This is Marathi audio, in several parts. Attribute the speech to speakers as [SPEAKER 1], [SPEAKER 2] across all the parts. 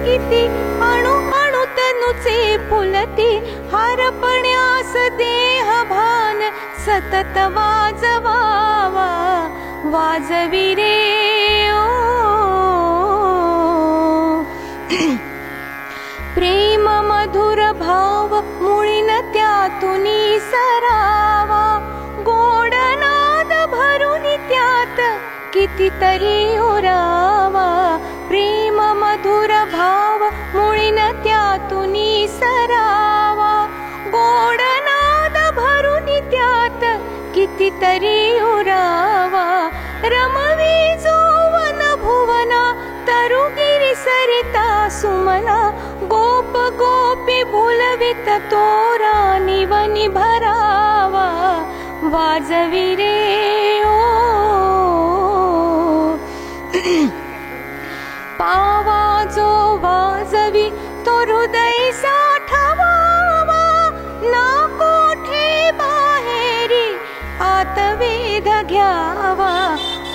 [SPEAKER 1] किती अणु अणु तनुचे फुलती हरपण्यास देह भान सतत वाजवावा वाजवी रे ओ प्रेम मधुर भाव मुळीन त्यातुनी सरावा गोड नाद भरून त्यात कितीतरी ओरावा प्रेम मधुर भाव मुळीन त्यातुनी सरावा गोड नाद भरून त्यात कितीतरी ओरावा रमवी जोवन भुवना तरुगिरी सरिता सुमना गोप गोपी भुलवित तोरा निवनी भरावा वाजवी रे ओ पावा जो वाजवी तो हृदय साठवावा ना कोठे बाहेरी आतवेध घ्यावा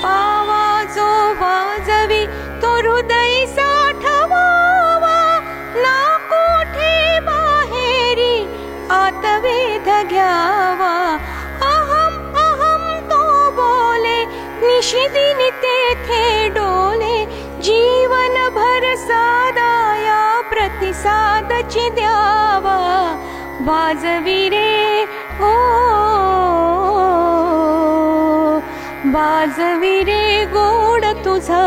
[SPEAKER 1] पावा जो वाजवी तो हृदय साठवावा ना कोठे बाहेरी आतवेध घ्यावा अहम अहम तो बोले निशिदिन तेथे डोले जीवन भर सादाया प्रतिसादची द्यावा वाजवी रे ओ वाजवी रे गोड तुझा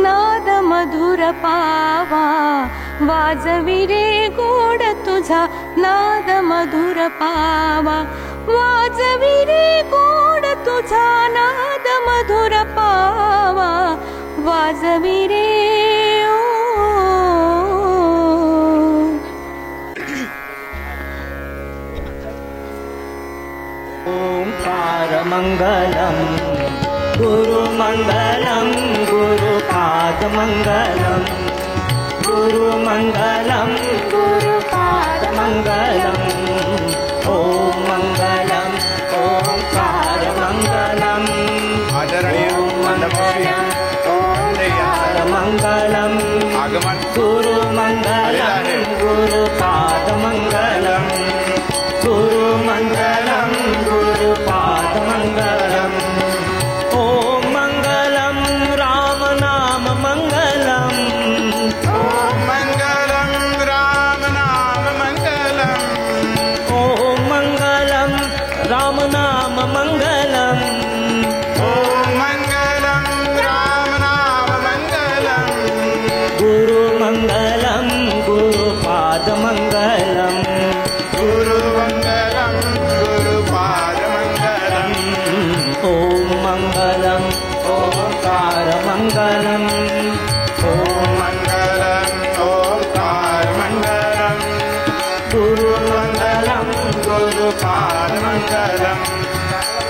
[SPEAKER 1] नाद मधुर पावा वाजवी रे गोड तुझा नाद मधुर पावा वाजवी रे गोड तुझा नाद मधुर पावा वाजवी रे ओ
[SPEAKER 2] ओंकार मंगलम गुरुमंगलम गुरुपादमंगलम गुरुमंगलम गुरुपादमंगलम ओम मंगलम ओंकार मंगलम
[SPEAKER 3] आदरणीय
[SPEAKER 2] मंगलम
[SPEAKER 3] आगमन
[SPEAKER 2] गुरुमंगलम गुरुपादमंगलम गुरुमंगलम गुरुपादमंगलम ओम मंगलम राम नाम मंगलम
[SPEAKER 3] ओम मंगलम राम नाम मंगलम
[SPEAKER 2] ओम मंगलम राम नाम मंगलम
[SPEAKER 3] ओम मंगलम राम नाम मंगलम
[SPEAKER 2] गुरुमंगलम गुरुपादमंगलम
[SPEAKER 3] गुरुमंगलम गुरुपादमंगलम
[SPEAKER 2] ओम मंगलम ओंकार मंगलम
[SPEAKER 3] ओम मंगलम ओंकार मंगलम गुरुमंगलम गुरुपादमंगलम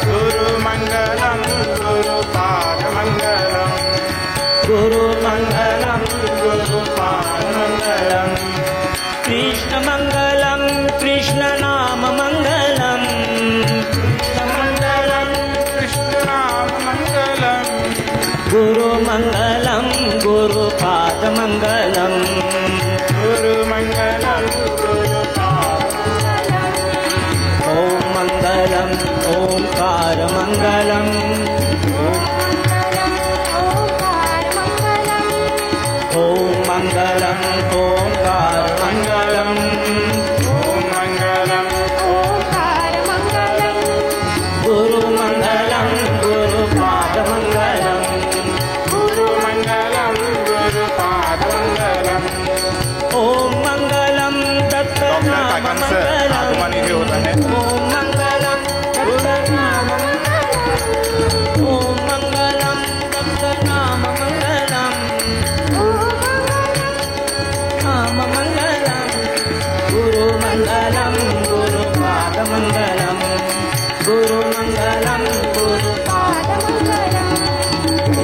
[SPEAKER 3] गुरुमंगलम गुरुपादमंगलम
[SPEAKER 2] गुरुमंगलम गुरुपादमंगलम कृष्ण मंगलम कृष्ण नाम मंगलम
[SPEAKER 3] मंगलम कृष्ण नाम मंगलम
[SPEAKER 2] गुरुमंगलम गुरुपादमंगलम
[SPEAKER 3] गुरुमंगलम गुरुपादमंगलम
[SPEAKER 2] ओम मंगलम ओंकार मंगलम ओम मंगलम ओंकार मंगलम
[SPEAKER 3] ओम मंगलम ओंकार मंगलम
[SPEAKER 2] गुरुमंगलम गुरुपादमंगलम
[SPEAKER 3] गुरुमंगलम गुरुपादमंगलम
[SPEAKER 2] ओम मंगलम दत्त नाम मंगलम
[SPEAKER 3] आगमन इथे होत आहे
[SPEAKER 2] ओम मंगलम दत्त नाम मंगलम ओम मंगलम दत्त नाम मंगलम नाम मंगलम गुरुमंगलम गुरुपादमंगलम गुरुमंगलम गुरुपादमंगलम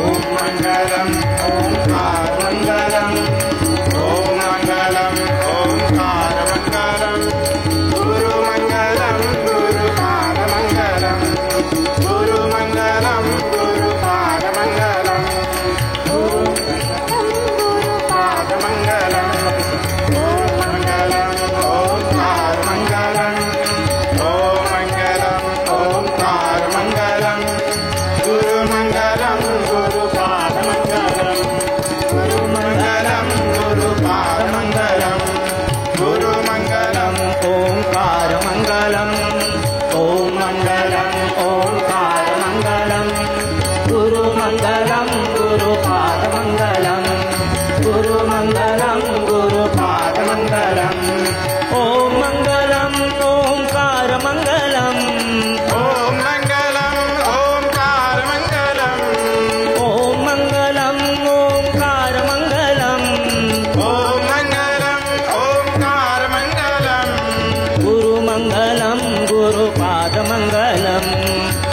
[SPEAKER 3] ओम मंगलम ओंकार मंगलम ओम मंगलम ओंकार मंगलम गुरुमंगलम गुरुपादमंगलम गुरुमंगलम गुरुपादमंगलम गुरुपादमंगलम
[SPEAKER 2] गुरुपादमङ्गलम्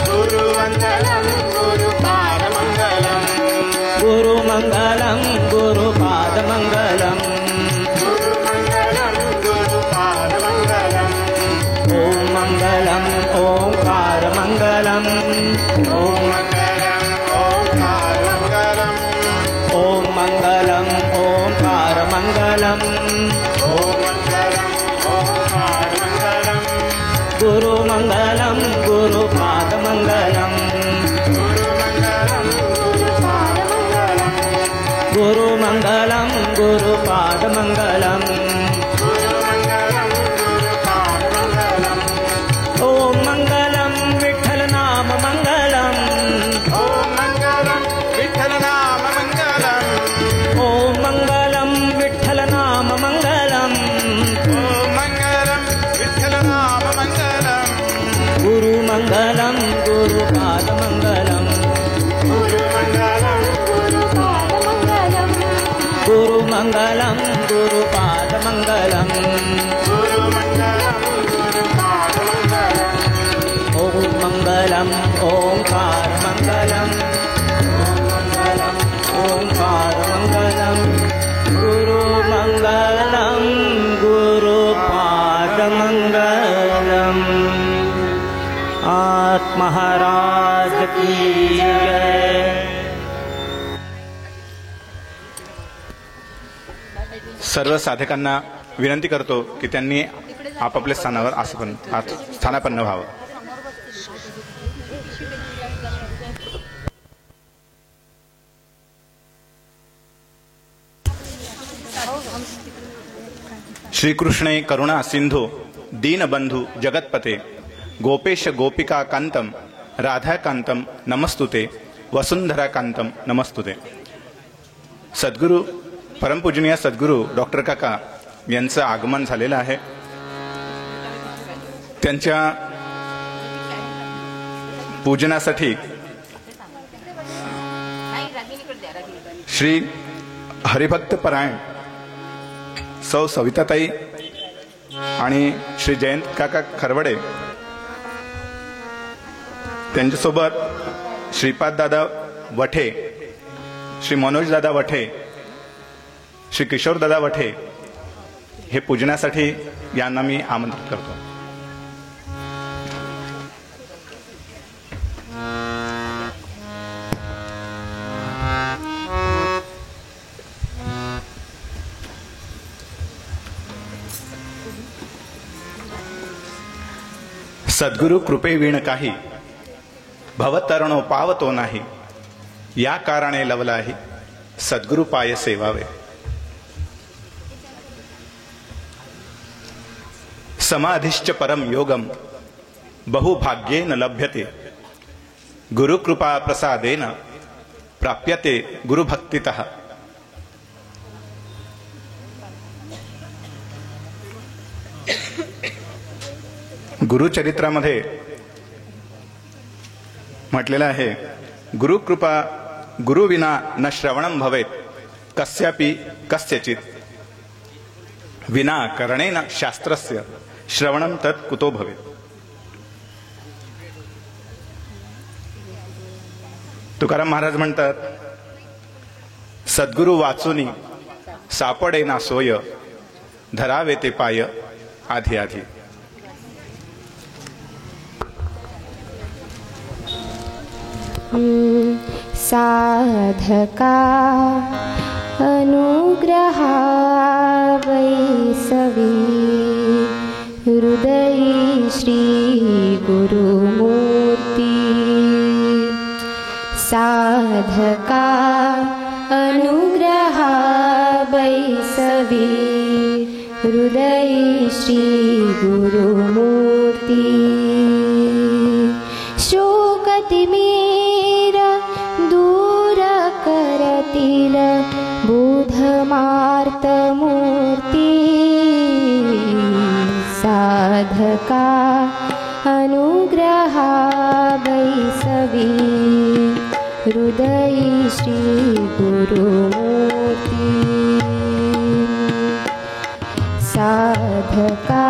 [SPEAKER 3] गुरुवन्दनं गुरुपादमङ्गलम्
[SPEAKER 2] गुरुमङ्गलं गुरुपादमङ्गलम्
[SPEAKER 3] गुरुमङ्गलं गुरुपादमङ्गलम्
[SPEAKER 2] ॐ मङ्गलम् ओङ्कारमङ्गलम्
[SPEAKER 3] ॐ मङ्गलं ओङ्कारमङ्गलम्
[SPEAKER 2] ॐ मङ्गलम् ओङ्कारमङ्गलम्
[SPEAKER 3] ॐ मङ्गलं ओङ्कारमङ्गलम्
[SPEAKER 2] गुरुमङ्गलं गुरुपादमङ्गलम्
[SPEAKER 3] गुरुमङ्गलं गुरुपादमङ्गलम्
[SPEAKER 2] गुरुमङ्गलं गुरुपादमङ्गलम्
[SPEAKER 3] गुरुमङ्गलं गुरुपादमङ्गलम्
[SPEAKER 2] ॐ मङ्गलं विठ्ठलनाम मङ्गलम्
[SPEAKER 3] ॐ मङ्गलं विठ्ठलनाम मङ्गलम्
[SPEAKER 2] ॐ मङ्गलं विठ्ठलनाम मङ्गलम्
[SPEAKER 3] ॐ मङ्गलं विठ्ठलनाम मङ्गलम्
[SPEAKER 2] गुरुमङ्गलं गुरुपादमङ्गलम्
[SPEAKER 3] गुरुमङ्गलं
[SPEAKER 1] गुरुपादमङ्गलम्
[SPEAKER 2] गुरुमङ्गलं गुरुपादमङ्गलम्
[SPEAKER 3] गुरुमङ्गलं गुरुपादमङ्गलम्
[SPEAKER 2] ॐ मङ्गलम् ओङ्कारमङ्गलम् मङ्गलम् ओङ्कारमङ्गलम् गुरुमङ्गलं गुरुपादमङ्गलम् आत्महाराज की जय।
[SPEAKER 3] सर्व साधकांना विनंती करतो की त्यांनी आपापल्या स्थानावर स्थानापन्न व्हावं. श्रीकृष्णे करुणा सिंधू दीनबंधू जगतपते गोपेश गोपिका कांतम राधाकांतम नमस्तुते वसुंधरा कांतम नमस्तुते. सद्गुरू परमपूजनीय सद्गुरू डॉक्टर काका यांचं आगमन झालेलं आहे. त्यांच्या पूजनासाठी श्री हरिभक्त परायण सौ सविताताई आणि श्री जयंत काका खरवडे त्यांच्यासोबत श्रीपाद दादा वठे, श्री मनोज दादा वठे, श्री किशोर दादा वठे हे पूजनासाठी यांना मी आमंत्रित करतो. सद्गुरु कृपे वीण काही भवतरणो पावतो नाही या कारणे लवलाही सद्गुरु पाय सेवावे. समाधिश्च परम योगम बहुभाग्येन लभ्यते गुरुकृपा प्रसादेन प्राप्यते गुरुभक्तितः. गुरुचरित्रामध्ये म्हटलेलं आहे, गुरुकृपा गुरुविना न श्रवणं भवेत कस्यापि कस्यचित विना करणेन शास्त्रस्य श्रवणं तत् कुतो भवेत. तुकाराम महाराज म्हणतात, सद्गुरु वाचुनी सापडेना सोय धरावे ते पाय आधी आधी.
[SPEAKER 1] साधका अनुग्रहावैसवी हृदयी श्री गुरुमूर्ती. साधका अनुग्रहावैसवी हृदयी श्री गुरुमूर्ती. शोकतिमीर दूर करतील बुधमार्तमूर्ती. साधका अनुग्रहावैसवी हृदयी श्री गुरुमूर्ती. साधका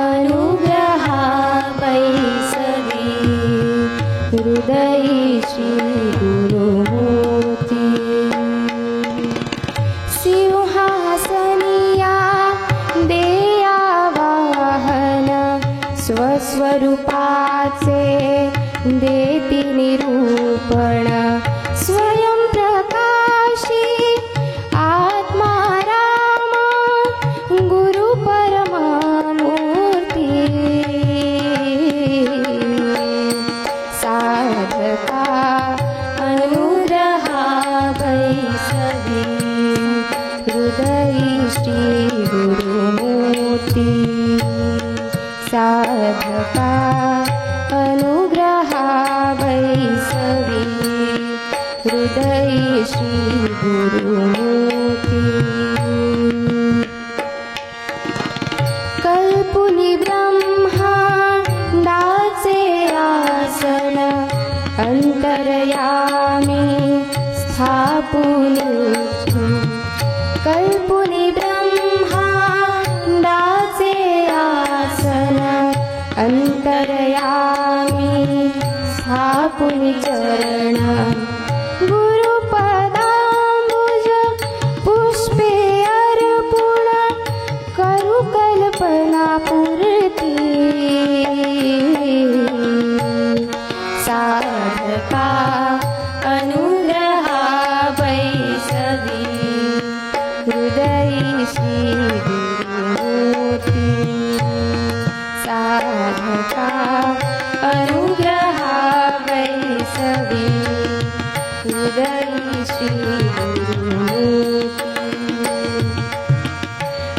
[SPEAKER 1] अनुग्रहा बैसवी हृदयी श्री गुरुमूर्ती सिंहासनिया देया वाहन स्वस्वरूपाचे देती निरूपण स्वयं प्रकाशी आत्मा राम गुरु परमामूर्ती साधका अनुग्रहा बैसवी हृदयी श्री गुरुमूर्ती साधका अनुग्रहा बैसवी हृदयी श्री गुरुमूर्ती कल्पुनि ब्रह्मांडाचे आसन अंतरयामी स्थापून कल्पुनि ब्रह्मांडाचे आसन अंतरयामी स्थापून चरण गुरुपदांबुज पुष्पे अर्पुण करू कल्पना पूर्ती साधका अनुग्रहा बैसवी हृदयी श्री गुरुमूर्ती साधका अनुग्रहा बैसवी हृदयी श्री गुरुमूर्ती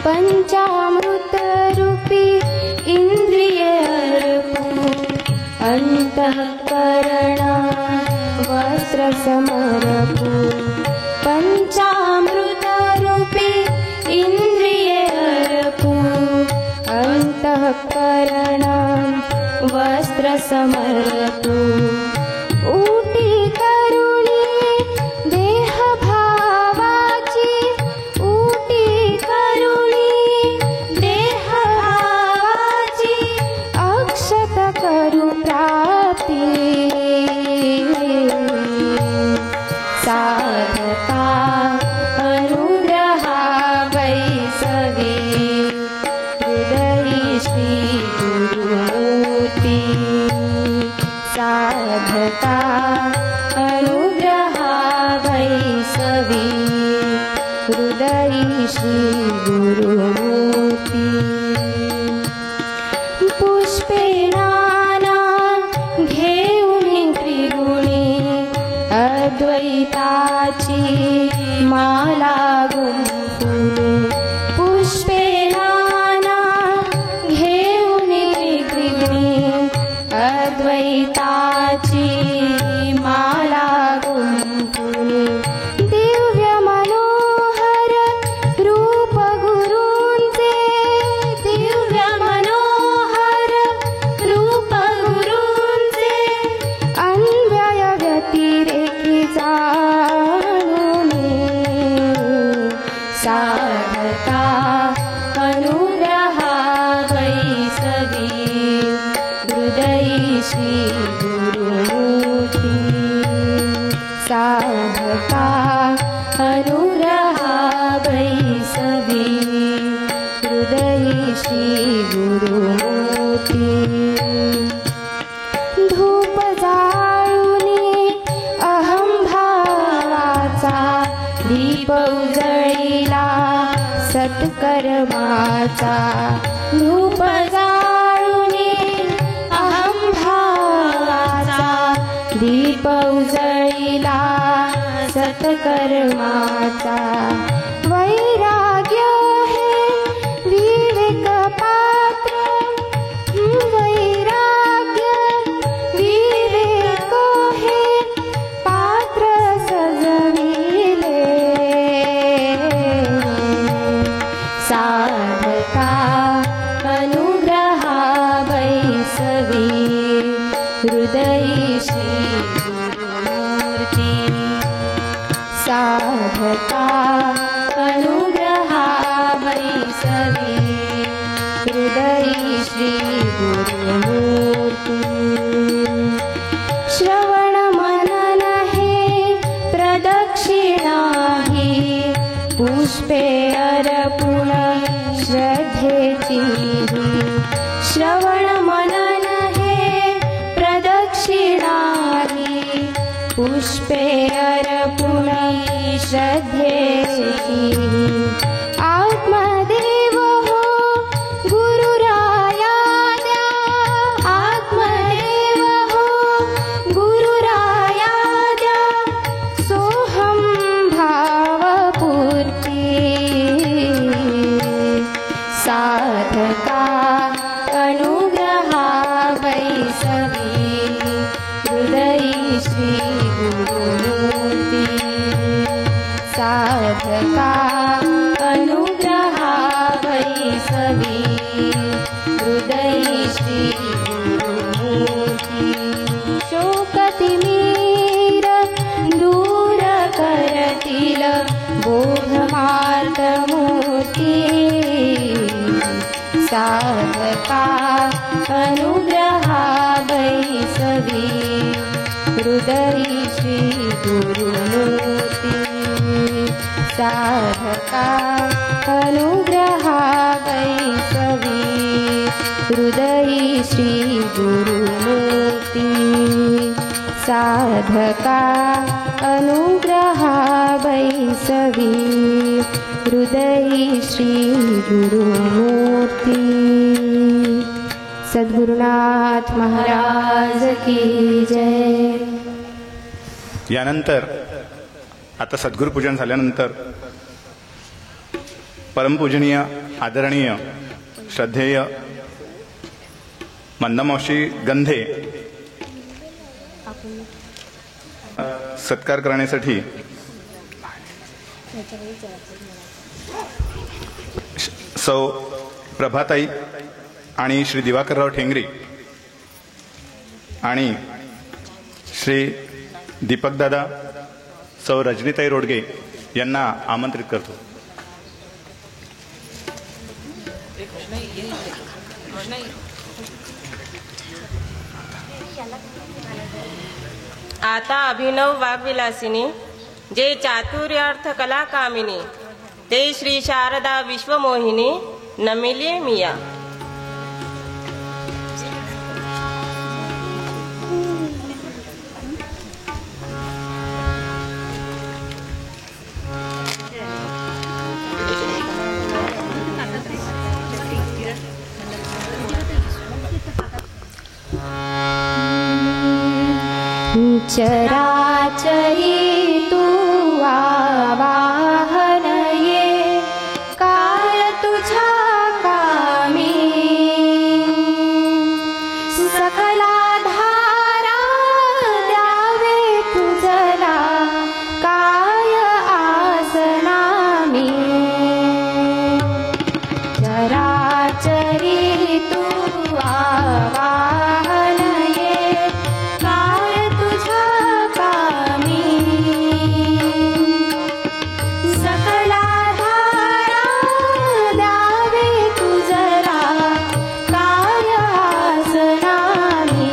[SPEAKER 1] पंचामृत रूपी इंद्रिय अर्पू अंतःकरणा वस्त्र समर्पू पंचामृत रूपी इंद्रिय अर्पू अंतःकरणा वस्त्र समर्पू ऊटी करुणी देह भावाची ऊटी करुणी देह भावाची अक्षत करू प्राप्ती साधका अनुग्रहा बैसवी हृदयी श्री गुरुमूर्ती साधका अनुग्रहा बैसवी हृदयी श्री गुरुमूर्ती पुष्पे नाना घेऊन त्रिगुणी अद्वैताची माला गुंफुनी पुष्पे नाना घेऊन त्रिगुणी अद्वैताची माला गुंफुनी दिव्य मनोहर रूप गुरूंचे दिव्य मनोहर रूप गुरूंचे अन्वय व्यतिरेकी जाणुनी साधका अनुग्रहा बैसवी हृदयी श्री गुरुमूर्ती साधका अनुग्रहा बैसवी हृदयी श्री गुरुमूर्ती धूप जाळुनी अहं भावाचा दीप उजळीला सत्कर्माचा धूप जाळुनी अहं भावाचा दीप उजळीला सत्कर्माचा वैराग्य हे विवेक पात्र वैराग्य विवेक हे पात्र सजविले साधका अनुग्रहा बैसवी हृदयी श्री गुरुमूर्ती साधका अनुग्रहा बैसवी हृदयी श्री गुरुमूर्ती पुष्पे अर्पुण श्रद्धेची श्रवण मनन हे प्रदक्षिणाही पुष्पे अर्पुण श्रद्धेची आत्मदेव हो गुरुराया द्या आत्मदेव हो गुरुराया द्या सोहम भावपूर्ती साधका अनुग्रहा वैसवी हृदयी श्री गुरुमूर्ती साधका अनुग्रहा वैसवी हृदयी श्री गुरुमूर्ती शोकतिमीर दूर करतील बोधमार्गमूर्ती साधका अनुग्रहा वैसवी हृदयी श्री गुरुमूर्ती साधका अनुग्रहा वैसवी हृदयी श्री गुरुमूर्ती साधका अनुग्रहा वैसवी हृदयी श्री गुरुमूर्ती सद्गुरुनाथ महाराज की जय।
[SPEAKER 3] यानंतर आता सद्गुरुपूजन झाल्यानंतर परमपूजनीय आदरणीय श्रद्धेय मंदमावशी गंधे सत्कार करण्यासाठी सौ प्रभाताई आणि श्री दिवाकरराव ठेंगरी आणि श्री दीपकदादा सौ रजनीताई रोडगे यांना आमंत्रित करतो।
[SPEAKER 4] आता अभिनव वाग्विलासिनी जे चातुर्यार्थ कला कामिनी ते श्री शारदा विश्वमोहिनी नमिले मिया।
[SPEAKER 1] चराचरी तू आवाहन ये काळ तुझ्या कामी सकला धारा द्यावे तुझला काय आसनामी चराचरी तू आवाहन ये काय तुझ्या कामी सकला धारा द्यावे तुझला काय आसनामी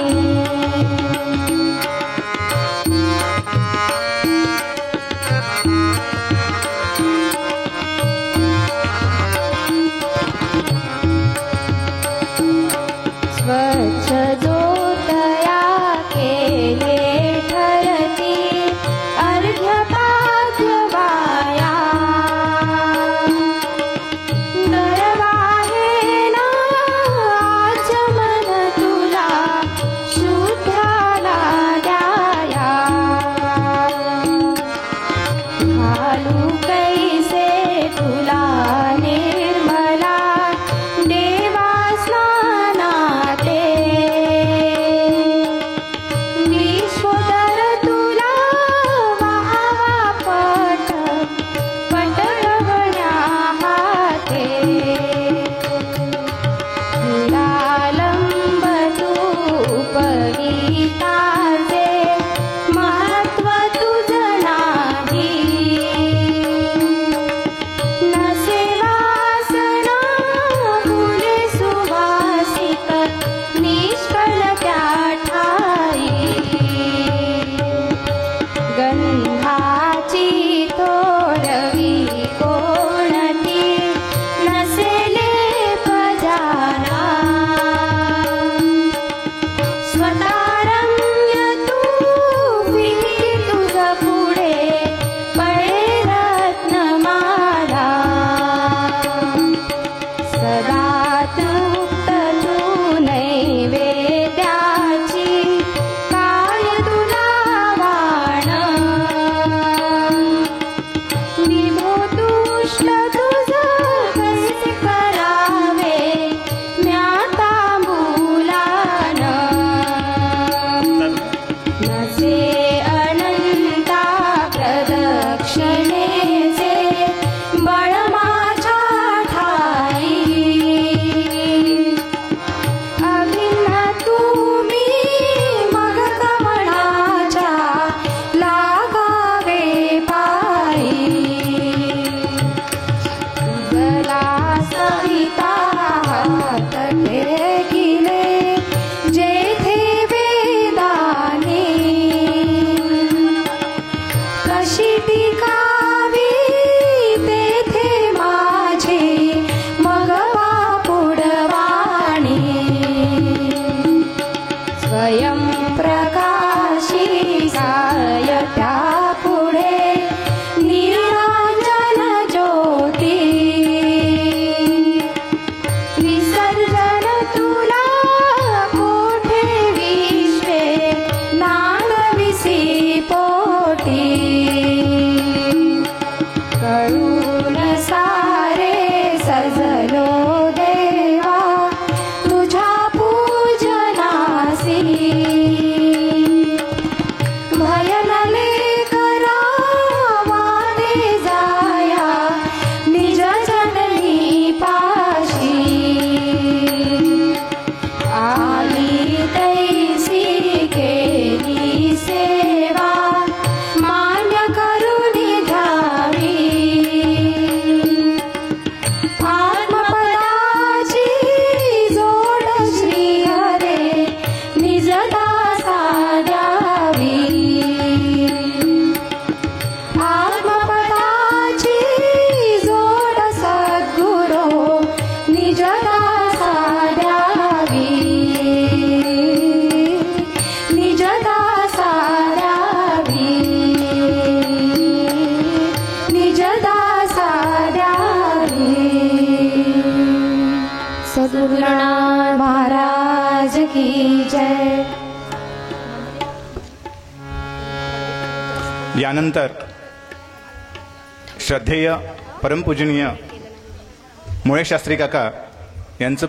[SPEAKER 1] स्वयं प्रकाशी काय त्या पुढे निरांजन ज्योती विसर्जन तुला कोठे विश्वे नागविसी पोटी कळून सारे सजलो देवा तुझ्या पूजनासी भयनले करावा दे जाया निज जननी पाशी आली तैसी केली सेवा मान्य करुणी घ्यावी आत्मपदाची जोड श्री हरे निज दासा द्यावी आत्मपदाची जोड सद्गुरो निज दासा द्यावी निज दासा द्यावी निज दासा द्यावी सद्गुरुनाथ महाराज की जय.
[SPEAKER 3] यानंतर श्रद्धेय परमपूजनीय मुळे शास्त्री काका यांचं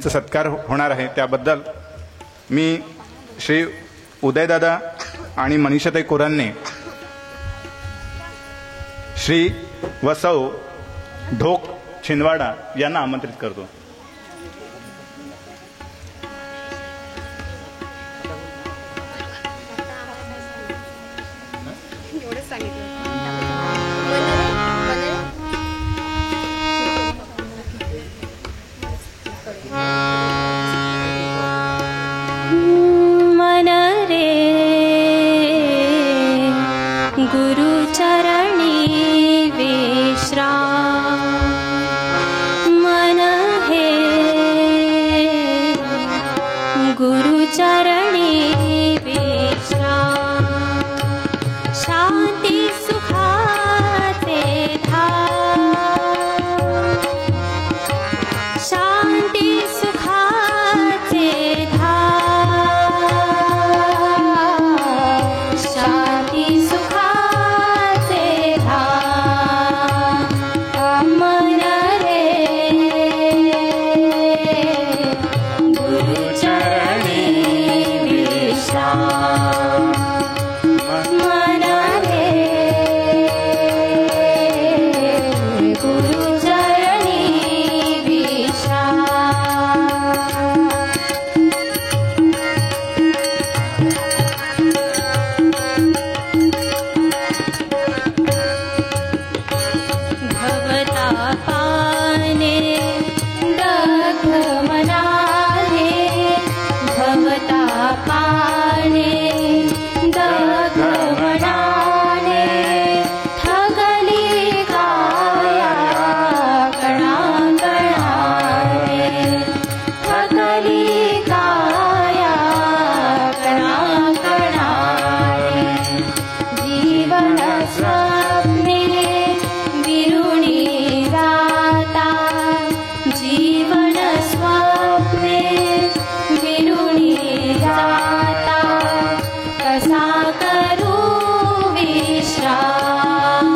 [SPEAKER 3] सत्कार होणार आहे. त्याबद्दल मी श्री उदयदादा आणि मनीषाताई कोरांने श्री वसौ ढोक छिंदवाडा यांना आमंत्रित करतो.
[SPEAKER 1] मन रे गुरुचरणी विश्राम मन हे गुरुचरणी विश्राम शांती सुखाचे धाम शांती सुखाचे धाम शांती सुखाचे धाम मन रे गुरुचरणी विश्राम मन रे गुरुचरणी विश्राम भवतापाने दग्ध मनाने भवतापाने दग्ध मनाने ठगली काया कणाकणाने ठगली काया कणाकणाने जीवन स्वप्ने विरुणी जाता जीवन स्वप्ने विरुणी जाता कसा करू विश्राम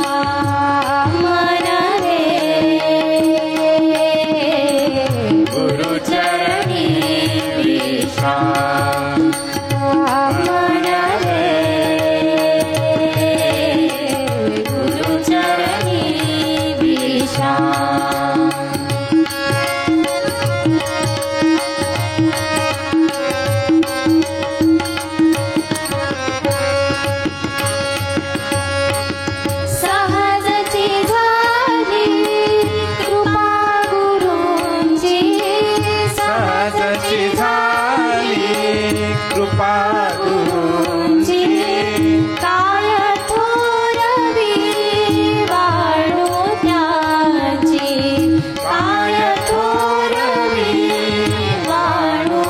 [SPEAKER 1] मन रे गुरुचरणी विश्राम मन रे गुरुचरणी विश्राम सहजची झाली कृपा गुरूंची सहजची झाली
[SPEAKER 3] कृपा
[SPEAKER 1] गुरूंची काय थोरवी वाढू त्याची काय थोरवी वाढू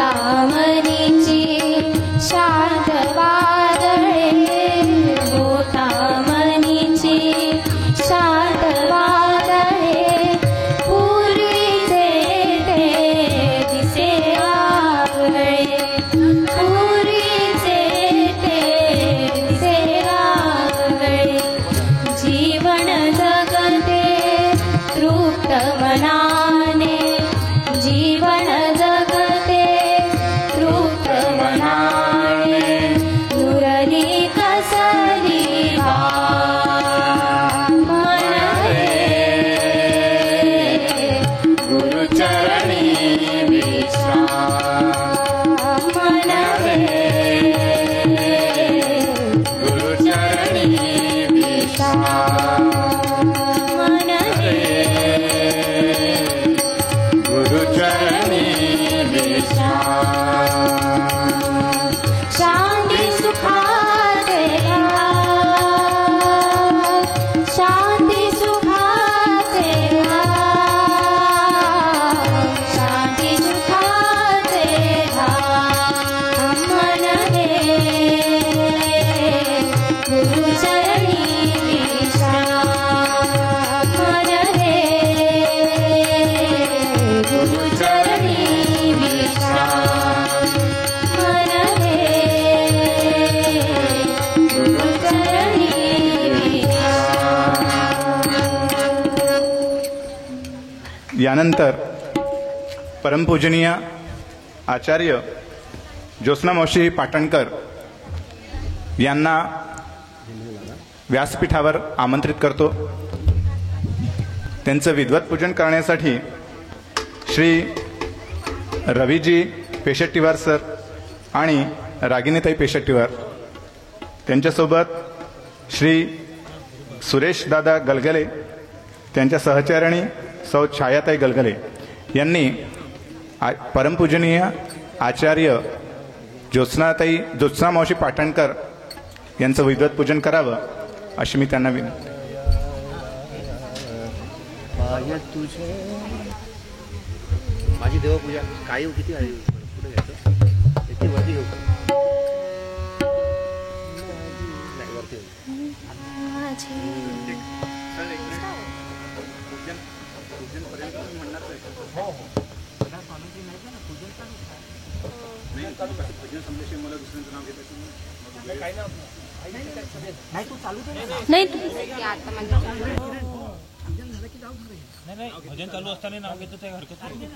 [SPEAKER 1] भूतामनीची शांत वादळे भूतामनीची शांत वादळे पुरीचे ते दिसे वागळे पुरीचे ते दिसे वागळे जीवन जगते तृप्त मनाने जीवन जगते तृप्त मनाने नुरली कसली मन रे गुरुचरणी विश्राम मन रे गुरुचरणी विश्राम मन रे
[SPEAKER 3] गुरुचरणी
[SPEAKER 1] शांती सुखाचे शांती सुखाचे शांती सुखाचे मन हे गुरुचरणी विश्राम मन हे गुरुचरणी विश्राम मन हे गुरुचरणी
[SPEAKER 3] यानंतर परमपूजनीय आचार्य ज्योत्स्ना मावशी पाटणकर यांना व्यासपीठावर आमंत्रित करतो. त्यांचं विद्वत पूजन करण्यासाठी श्री रवीजी पेशेट्टीवार सर आणि रागिनीताई पेशेट्टीवार त्यांच्यासोबत श्री सुरेश दादा गलगले त्यांच्या सहचारिणी सौ छायाताई गलगले यांनी परमपूजनीय आचार्य ज्योत्स्ना मावशी पाटणकर यांचं विद्वत पूजन करावं अशी मी त्यांना विनंती.
[SPEAKER 5] माझी देवपूजा काय किती आहे कुठे घ्यायचं किती वरती घेऊ नाही वरती
[SPEAKER 1] नाही
[SPEAKER 2] भजन चालू असताना नाव घेतो ते हरकत नाही.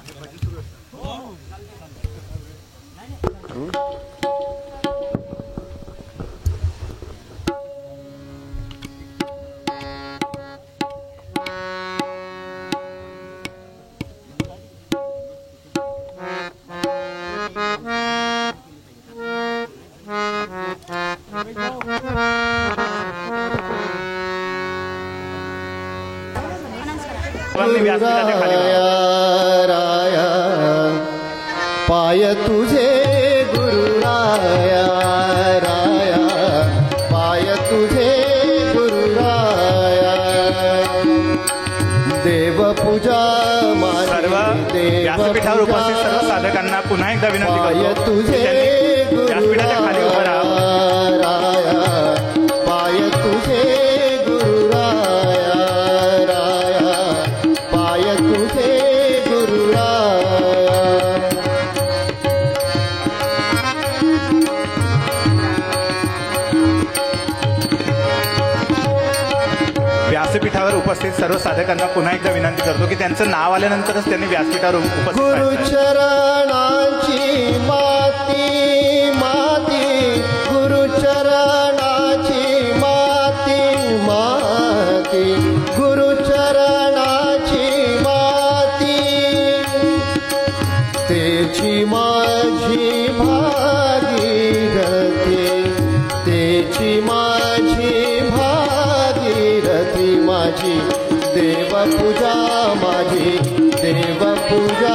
[SPEAKER 3] व्यासपीठाच्या खाली
[SPEAKER 6] राया पाय तुझे गुरुराया राया पाय तुझे गुरुराया देवपूजा
[SPEAKER 3] सर्व व्यासपीठावर उपस्थित सर्व साधकांना पुन्हा एकदा विनंती
[SPEAKER 6] पाय
[SPEAKER 3] करतो
[SPEAKER 6] तुझे
[SPEAKER 3] व्यासपीठाच्या खाली उभं राहा.
[SPEAKER 6] राया पाय तुझे गुरुराया राया पाय तुझे गुरुराया
[SPEAKER 3] व्यासपीठावर उपस्थित सर्व साधकांना पुन्हा एकदा विनंती करतो की त्यांचं नाव आल्यानंतरच त्यांनी व्यासपीठावर उपस्थित राहायचं आहे.
[SPEAKER 6] गुरुचरणांची माती माती गुरुचरणाची माती माती गुरुचरणाची माती तेची माझी भागीरथी तेची माझी भागीरथी माझी देव देवपूजा माझी देवपूजा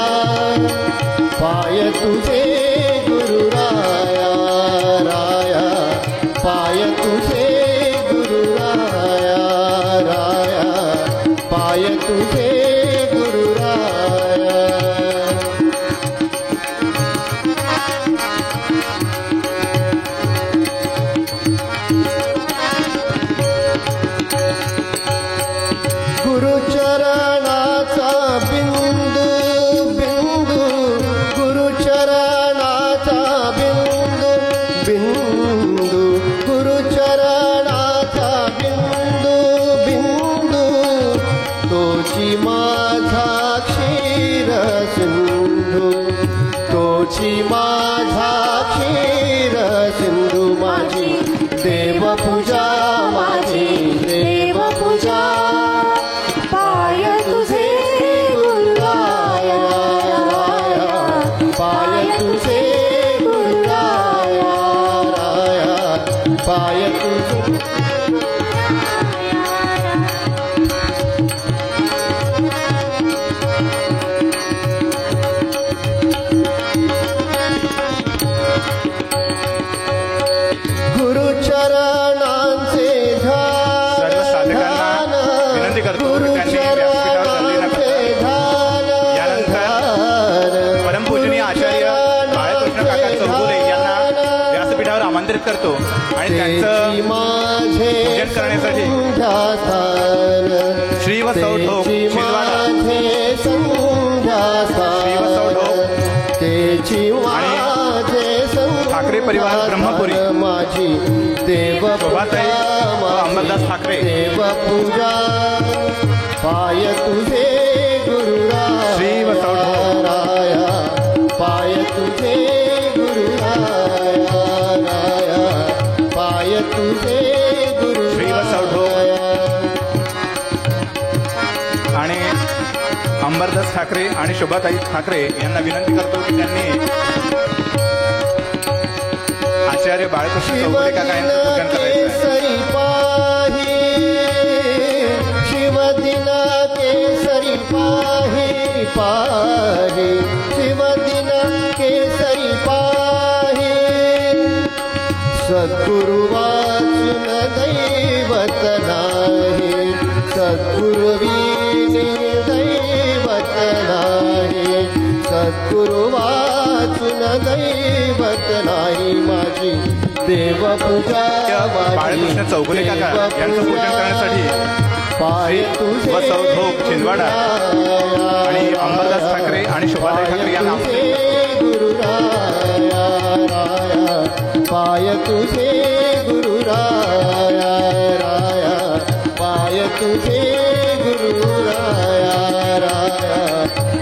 [SPEAKER 6] पाय तुझे गुरुराया राया पाय तुझे गुरुराया राया पाय तुझे गुरुराया गुरुचरणाचा बिंदू बिंदू गुरुचरणाचा बिंदू बिंदू गुरुचरणाचा बिंदू बिंदू तोची माझा क्षीर सिंधू तोची माझा क्षीर सिंधू माझी देवपूजा माझी देवपूजा पाय तुझे गुरुराया पाय तुझे गुरुराया पाय तुझे गुरुचरणांचे
[SPEAKER 3] सर्व साधकांना विनंती करतो की त्यांनी यानंतर परमपूजनीय आचार्य बाळकृष्ण काका चौगुले यांना व्यासपीठावर आमंत्रित करतो आणि त्यांचं पूजन करण्यासाठी श्री व सौढोक छिंदवाडा श्री व सौढोक आणि ठाकरे परिवार ब्रह्मपुरी
[SPEAKER 6] माझी
[SPEAKER 3] शोभाताई व अंबरदास ठाकरे
[SPEAKER 6] देवपूजा पाय तुझे गुरुराया
[SPEAKER 3] श्री व सौढोक
[SPEAKER 6] पाय तुझे गुरुराया पाय तुझे
[SPEAKER 3] श्री व सौढोक आणि अंबरदास ठाकरे आणि शोभाताई ठाकरे यांना विनंती करतो की त्यांनी आचार्य बाळकृष्ण चौगुले काका यांचं पूजन करायचं आहे.
[SPEAKER 6] केसरी पाही शिवदिन केसरी पाही पाही शिवदिन केसरी पाही सद्गुरु वाचून दैवत नाही सद्गुरुवीने दैवत नाही सद्गुरु वाचून दैवत नाही माझी देवपूजा
[SPEAKER 3] बाळकृष्ण चौगुले काका यांचं पूजन करण्यासाठी
[SPEAKER 6] पाय तुझे
[SPEAKER 3] व सौढोक छिंदवाडा आणि अंबरदास ठाकरे आणि शोभाताई ठाकरे यांना
[SPEAKER 6] गुरुराया पाय तुझे गुरुराया राया पाय तुझे गुरुराया राया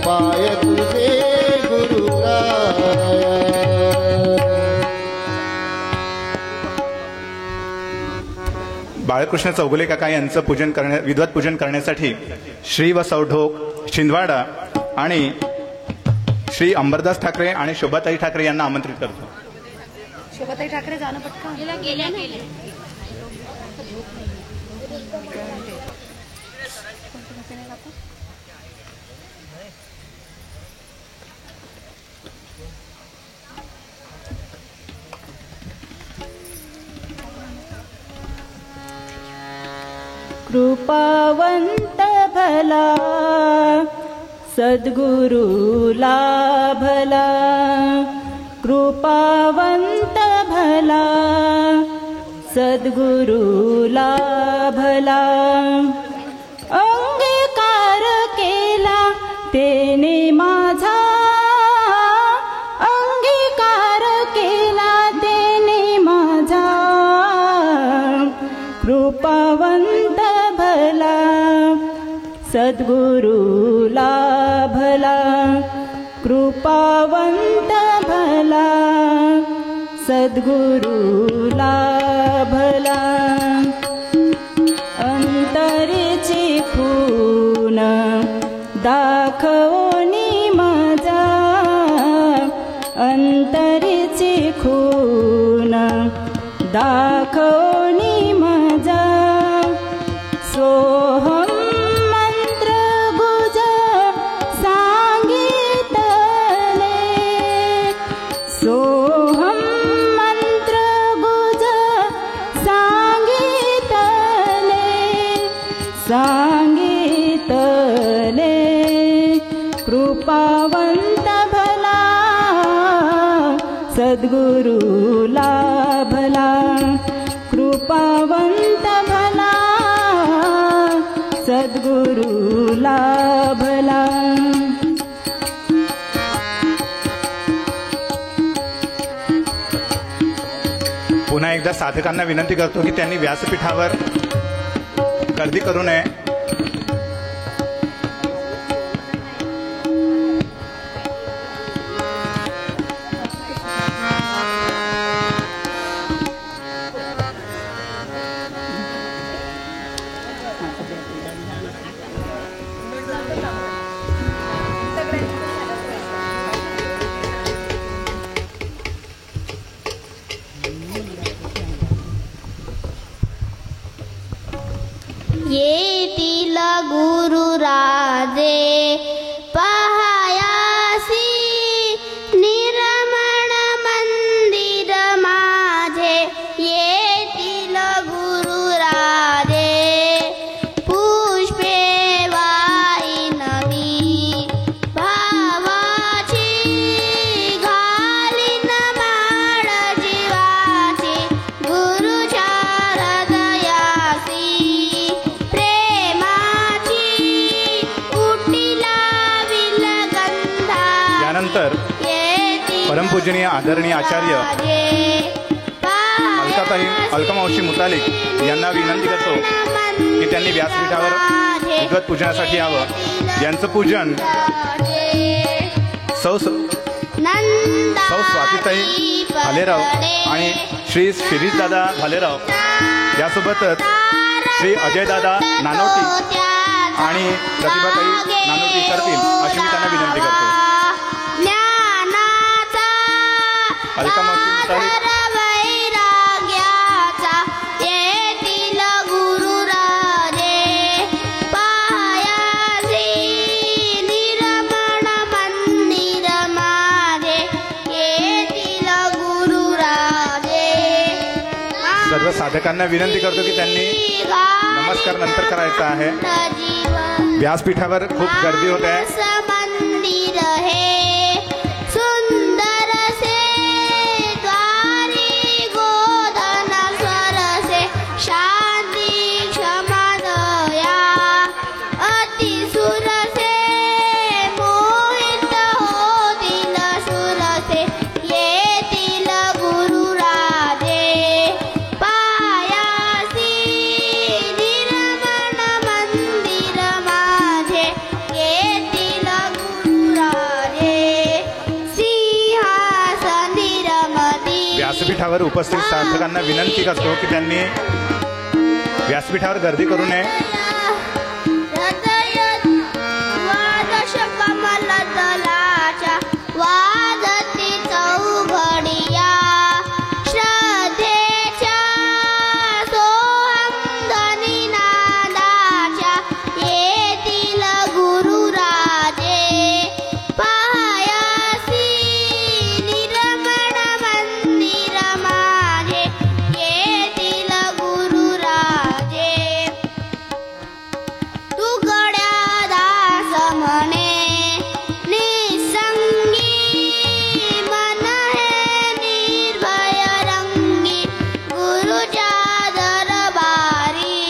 [SPEAKER 6] पाय तुझे गुरुराया
[SPEAKER 3] बाळकृष्ण चौगुले काका यांचं विद्वत पूजन करण्यासाठी श्री व सौढोक छिंदवाडा आणि श्री अंबरदास ठाकरे आणि शोभाताई ठाकरे यांना आमंत्रित करतो.
[SPEAKER 7] शोभाताई ठाकरे जाणं पटकन गेल्या
[SPEAKER 1] कृपावंत भला सद्गुरु लाभला कृपावंत भला सद्गुरु लाभला अंगीकार केला तेने माझा अंगीकार केला तेने माझा कृपावंत भला सद्गुरु लाभला कृपावंत भला सद्गुरु लाभला अंतरीची खून दाखवणी माझा अंतरीची खून दाखवणी माझा सोहम मंत्र कृपावंत भला सद्गुरु लाभला कृपावंत भला सद्गुरु लाभला.
[SPEAKER 3] पुन्हा एकदा साधकांना विनंती करतो की त्यांनी व्यासपीठावर गर्दी करू नये.
[SPEAKER 8] येतील गुरुराजे पहायासी निर्मळ मंदिर माझे. येतील गुरुराजे पुष्पे वाहिनवी भावाची घालीन माळ जीवाची गुरुच्या हृदयासी
[SPEAKER 3] त्यानंतर परमपूजनीय आदरणीय आचार्य अलकाताई अलकामावशी मुतालिक यांना विनंती करतो की त्यांनी व्यासपीठावर विद्वत पूजनासाठी यावं. यांचं पूजन सौ स्वातीताई भालेराव आणि श्री शिरीषदादा भालेराव यासोबतच श्री अजयदादा नानोटी आणि प्रतिभाताई नानोटी करतील अशी मी त्यांना विनंती करतो. अलकामावशी मुतालिक
[SPEAKER 8] येतील गुरुराजे पायासी निर्मळ मंदिर माझे. येतील गुरुराजे.
[SPEAKER 3] सर्व साधकांना विनंती करतो की त्यांनी नमस्कार नंतर करायचा आहे. व्यासपीठावर खूप गर्दी होत आहे.
[SPEAKER 8] मंदिर हे सुंदर से द्वारी गोधन सरसे शांती क्षमा दया अति सुरसे मोहित होतील सुरसे. येतील गुरुराजे पायासी निर्मळ मंदिर माझे. येतील गुरुराजे सिंहासनीरमधी.
[SPEAKER 3] व्यासपीठावर उपस्थित साधकांना विनंती करतो की त्यांनी व्यासपीठावर गर्दी करू नये.
[SPEAKER 8] हृदय द्वादश कमलदलाच्या वाजती चौघडिया श्रद्धेच्या सोहंगनी नादाच्या. येतील गुरुराजे पायासी निर्मळ मंदिर माझे. येतील गुरुराजे तुकड्या दास म्हणे निसंगी मन हे निर्भय रंगी गुरुच्या दरबारी.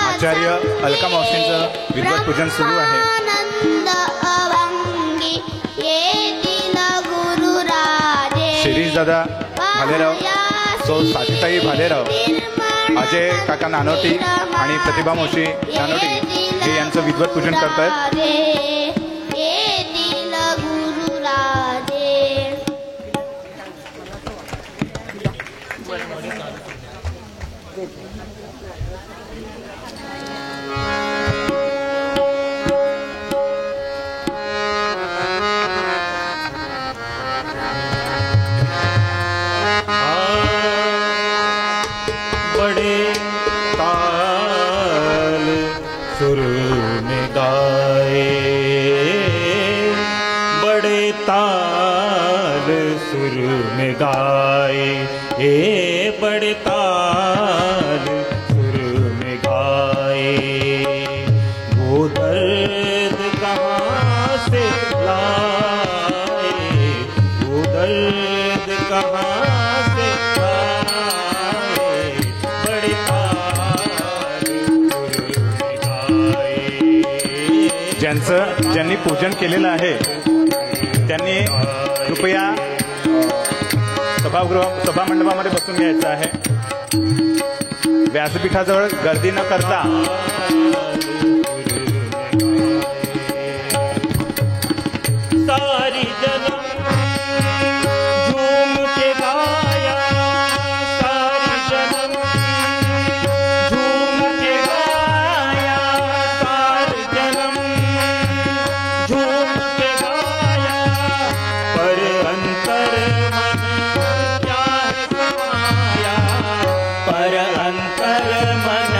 [SPEAKER 3] आचार्य अलकामावशींचं विद्वत पूजन सुरू आहे.
[SPEAKER 8] आनंद अभंगी. येतील गुरुराजे
[SPEAKER 3] शिरीषदादा भालेराव, सौ स्वातीताई भालेराव, अजय काका नानोटी आणि प्रतिभा मावशी नानोटी हे यांचं विद्वत पूजन करतायत.
[SPEAKER 8] येतील गुरुराजे.
[SPEAKER 2] बड़े ताल सुर में गाए, बड़े ताल सुर में गाए, बड़े ताल सुर में गाए. वो दर्द कहाँ
[SPEAKER 3] ज्यांनी पूजन केलेलं आहे त्यांनी कृपया सभामंडपामध्ये बसून घ्यायचं आहे. व्यासपीठाजवळ गर्दी न करता
[SPEAKER 2] सारी जन्म झूम के गाया, सारी जन्म झूम के गाया, सारी जन्म झूम के गाया, पर अंतर मन क्या है समाया, पर अंतर मन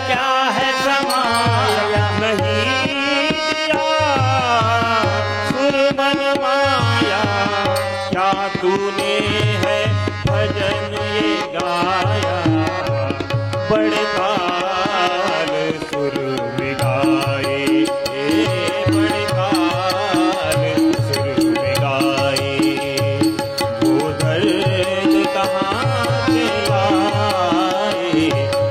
[SPEAKER 2] क्या है समाया, नहीं दिया सुर मन माया, क्या तूने है भजन ये गाया, बड़े ताल सुर में गाए, बड़े ताल सुर में गाए, वो दर्द कहाँ से लाए,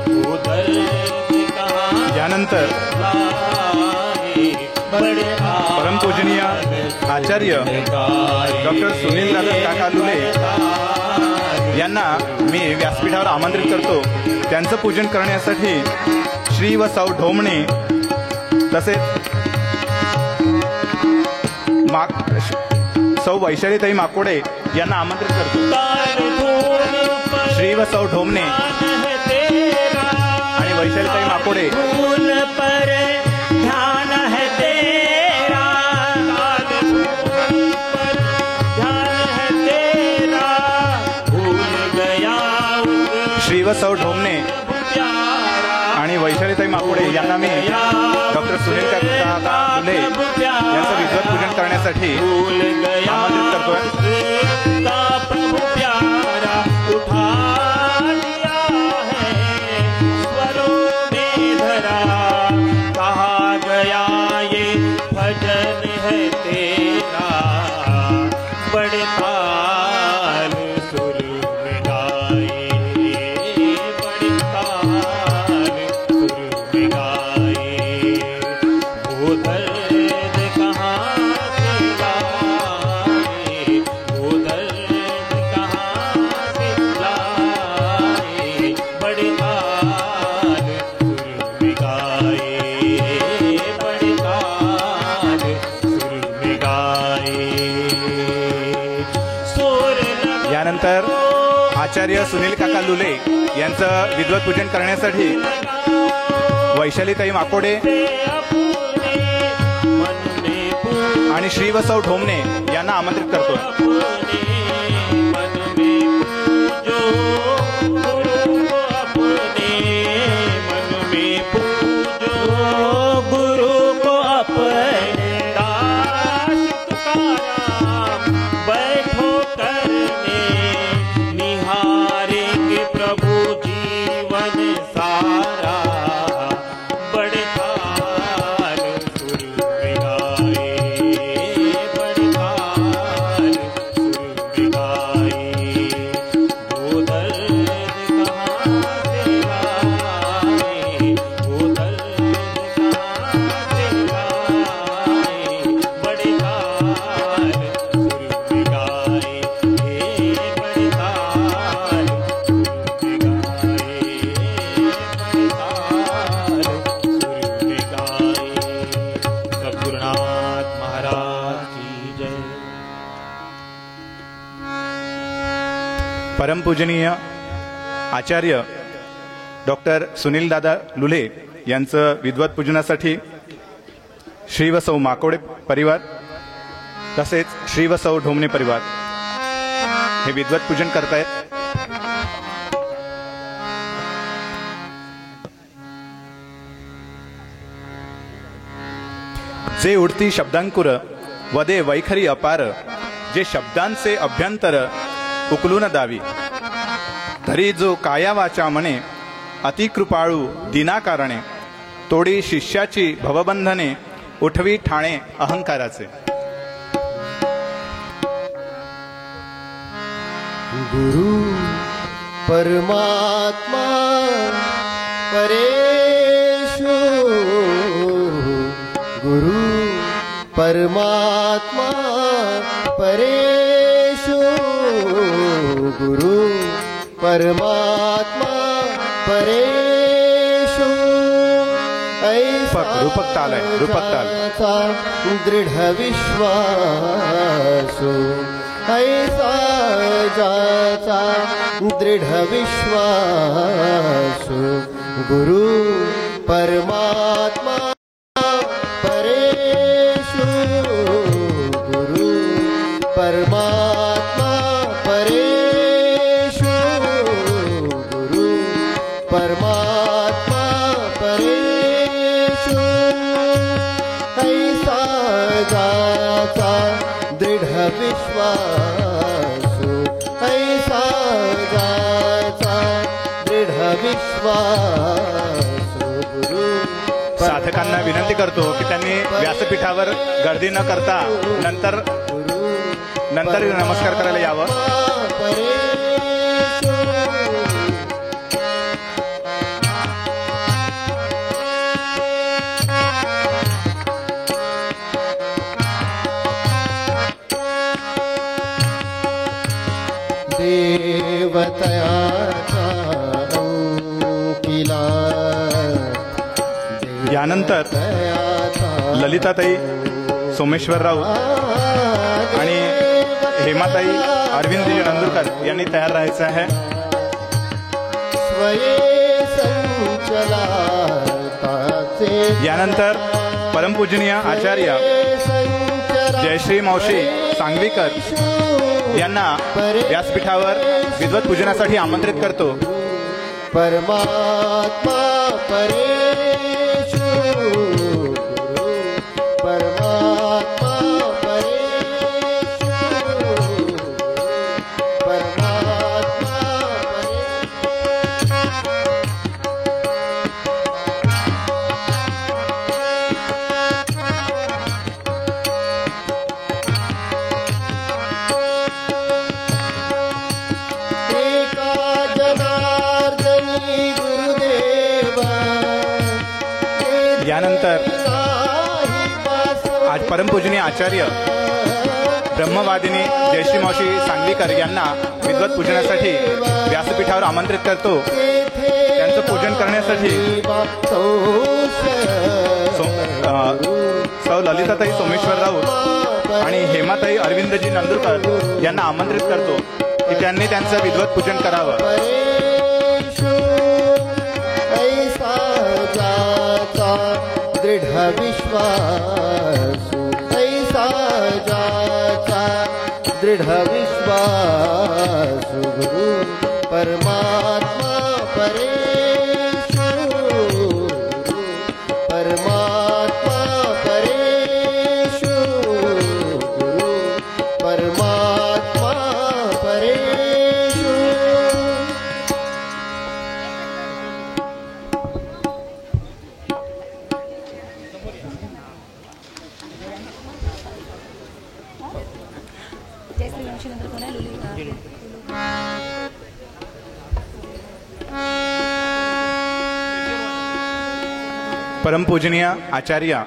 [SPEAKER 2] वो दर्द कहाँ
[SPEAKER 3] यानंतर
[SPEAKER 2] लाए, बड़े
[SPEAKER 3] परमपूजनीय आचार्य डॉक्टर सुनील दादा काका लुले यांना मी व्यासपीठावर आमंत्रित करतो. त्यांचं पूजन करण्यासाठी श्री व सौ ढोमणे तसेच सौ वैशालीताई माकोडे यांना आमंत्रित करतो. श्री व सौ ढोमणे आणि वैशालीताई माकोडे
[SPEAKER 2] पर ध्यान है तेरा, ध्यान है तेरा, भूल गया
[SPEAKER 3] श्री व सौ ढोमणे आणि वैशालीताई माकुडे यांना मी डॉक्टर सुनील काका लुले यांचं विद्वत पूजन करण्यासाठी आमंत्रित करतोय.
[SPEAKER 2] प्रभु प्यारा उठा लिया है, स्वरों में धरा, कहा गया ये भजन है तेरा, बड़े ताल सुर में गाए, बड़े ताल सुर में गाए, वो दर्द कहाँ से लाए, वो दर्द कहाँ से लाए, बड़े ताल सुर में गाए, बड़े ताल सुर में गाए, सोर
[SPEAKER 3] यानंतर आचार्य सुनील काका लुले यांचं विद्वत पूजन करण्यासाठी वैशालीताई माकोडे आणि श्री व सौ ढोमणे यांना आमंत्रित करतो.
[SPEAKER 2] गुरु को अपने दास तुकाराम बैठो करने, निहारेंगे प्रभु जीवन सारा, बड़े ताल सुर में गाए, बड़े ताल सुर में गाए, वो दर्द कहाँ से लाए, वो दर्द कहाँ से लाए, बड़े ताल सुर में गाए, बड़े ताल सुर में गाए, बड़े ताल सुर में गाए. सद्गुरुनाथ महाराज की जय.
[SPEAKER 3] परमपूजनीय आचार्य डॉक्टर सुनील दादा लुले यांचं विद्वत पूजनासाठी श्री व सौ माकोडे परिवार तसेच श्री व सौ ढोमणे परिवार हे विद्वत पूजन करतायत. जे उडती शब्दांकुर वदे वैखरी अपार, जे शब्दांचे अभ्यंतर उकलून दावी, तरी जो काया वाचा म्हणे अतिकृपाळू दिनाकारणे, तोडी शिष्याची भवबंधने उठवी ठाणे अहंकाराचे.
[SPEAKER 6] गुरु परमात्मा परेशु गुरु परमात्मा परेशु गुरु परमात्मा परेशु
[SPEAKER 3] रूपक ताल आहे, रूपक ताल.
[SPEAKER 6] दृढ विश्वासु ऐसा जाचा दृढ विश्वासु गुरु परमात्मा परेशु गुरु परमात्मा परेशु गुरु परमात्मा परेशु ऐसा जाचा दृढ विश्वासु ऐसा जाचा दृढ विश्वासु गुरु
[SPEAKER 3] साधकांना विनंती करतो की त्यांनी व्यासपीठावर गर्दी न करता नंतर नमस्कार करायला यावं.
[SPEAKER 6] देवतयाचा अंकिला
[SPEAKER 3] यानंतर ललिताताई सोमेश्वरराव आणि हेमाताई अरविंदजी नंदुरकर यांनी तयार राहायचं आहे. यानंतर परमपूजनीय आचार्य जयश्री मावशी सांगवीकर यांना व्यासपीठावर विद्वत पूजनासाठी आमंत्रित करतो.
[SPEAKER 6] परमात्मा परेशु परमात्मा परेशु परमात्मा एका जनार्दनी गुरुदेवा.
[SPEAKER 3] यानंतर आज परमपूजनीय आचार्य ब्रह्मवादिनी जयश्री मावशी सांगवीकर यांना विद्वत पूजनासाठी व्यासपीठावर आमंत्रित करतो. त्यांचं पूजन करण्यासाठी सौ ललिताताई सोमेश्वरराव आणि हेमाताई अरविंदजी नंदुरकर यांना आमंत्रित करतो की त्यांनी त्यांचं विद्वत पूजन करावं.
[SPEAKER 6] ऐसा जाचा दृढ विश्वासु ऐसा जाचा दृढ विश्वासु गुरु परमात्मा परेशु परमात्मा परेशु गुरु परमात्मा परेशु.
[SPEAKER 3] परमपूजनीय आचार्य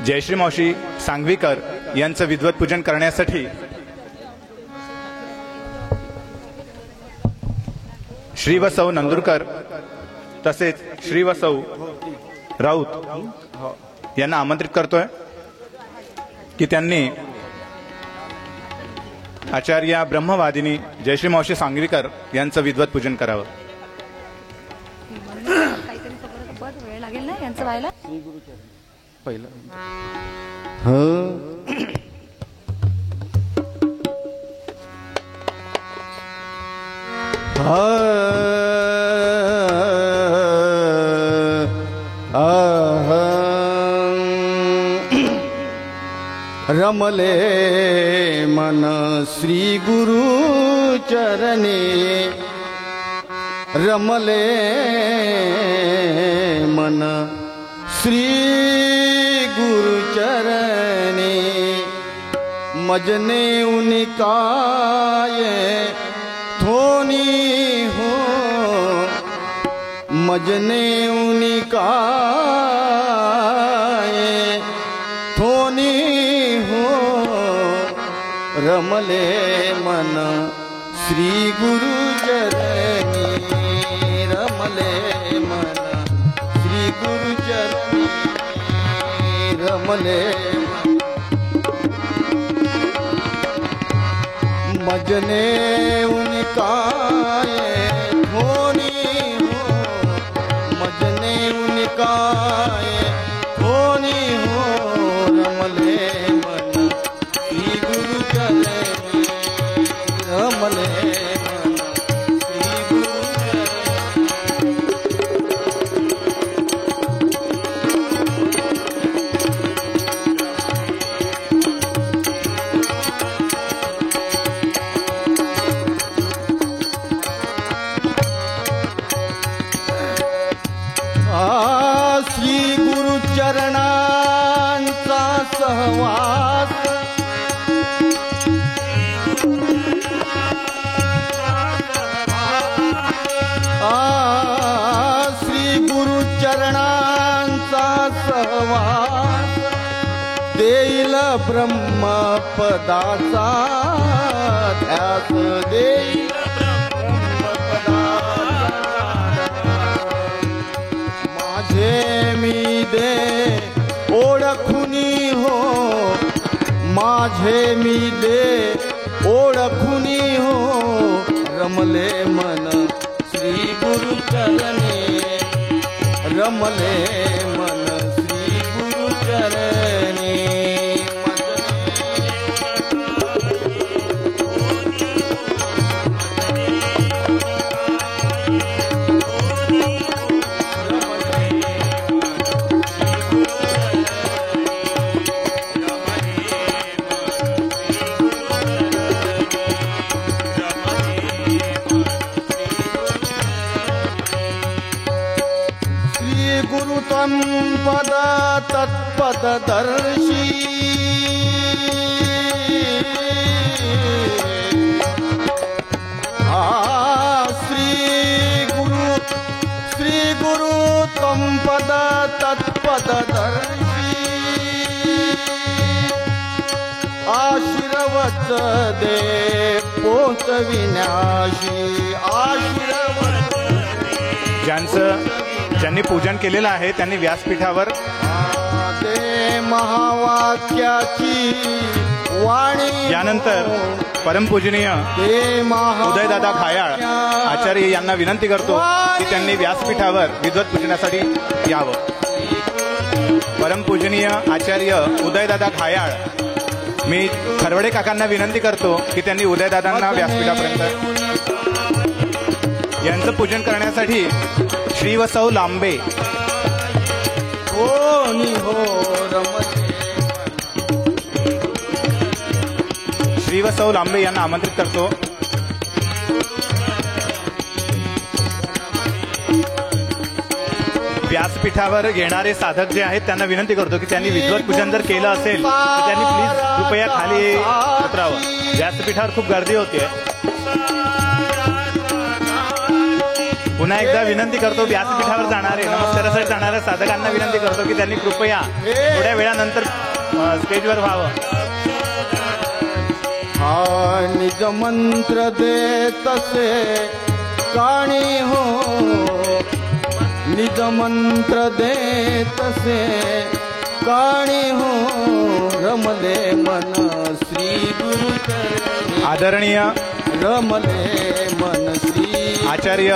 [SPEAKER 3] जयश्री मावशी सांगवीकर यांचं विद्वत पूजन करण्यासाठी श्री व सौ नंदुरकर तसेच श्री व सौ राऊत यांना आमंत्रित करतोय की त्यांनी आचार्य ब्रह्मवादिनी जयश्री मावशी सांगवीकर यांचं विद्वत पूजन करावं.
[SPEAKER 7] वेळ लागेल ना यांचं व्हायला.
[SPEAKER 3] पहिलं
[SPEAKER 6] रमले मन श्री गुरु चरणे रमले मन श्री गुरु चरणे मजने उनिकाये थोनी हो मजने उनिकाये रमले मन श्री गुरु चरणी रमले मन श्री गुरु चरणी रमले मजने उनकाए धोनी हो मजने उनकाए धोनी हो रमले मन श्री गुरु चरणी रमले मन श्री गुरु श्री गुरु चरणांचा सहवास श्री गुरु चरणांचा सहवास देईल ब्रह्मपदाचा ध्यास देईल माझे मी दे ओळखुनी हो माझे मी दे ओळखुनी हो रमले मन श्री गुरु चरणी रमले मन श्री गुरु चरणी गुरु त्वं पद तत्पददर्शी श्री गुरु त्वं पद तत्पददर्शी आशीर्वच दे पोचविण्याशी आशीर्वच
[SPEAKER 3] ज्यांनी पूजन केलेलं आहे त्यांनी व्यासपीठावर
[SPEAKER 6] ते महावाक्याची वाणी
[SPEAKER 3] यानंतर परमपूजनीय उदयदादा खायाळ आचार्य यांना विनंती करतो की त्यांनी व्यासपीठावर विद्वत पूजनासाठी यावं. परमपूजनीय आचार्य उदयदादा खायाळ मी खरवडे काकांना विनंती करतो की त्यांनी उदयदादांना व्यासपीठापर्यंत यांचं पूजन करण्यासाठी श्री व सौ लांबे श्री व सौ लांबे यांना आमंत्रित करतो. व्यासपीठावर येणारे साधक जे आहेत त्यांना विनंती करतो की त्यांनी विद्वत पूजन जर केलं असेल तर त्यांनी प्लीज कृपया खाली उतरावं. व्यासपीठावर खूप गर्दी होतीये. पुन्हा एकदा विनंती करतो व्यासपीठावर जाणारे नमस्कारासाठी जाणाऱ्या साधकांना विनंती करतो की त्यांनी कृपया थोड्या वेळानंतर स्टेजवर व्हावं.
[SPEAKER 6] निज मंत्र दे तसे काणी हो निज मंत्र दे तसे काणी हो रमले मन श्री गुरु
[SPEAKER 3] आदरणीय
[SPEAKER 6] रमले मन श्री
[SPEAKER 3] आचार्य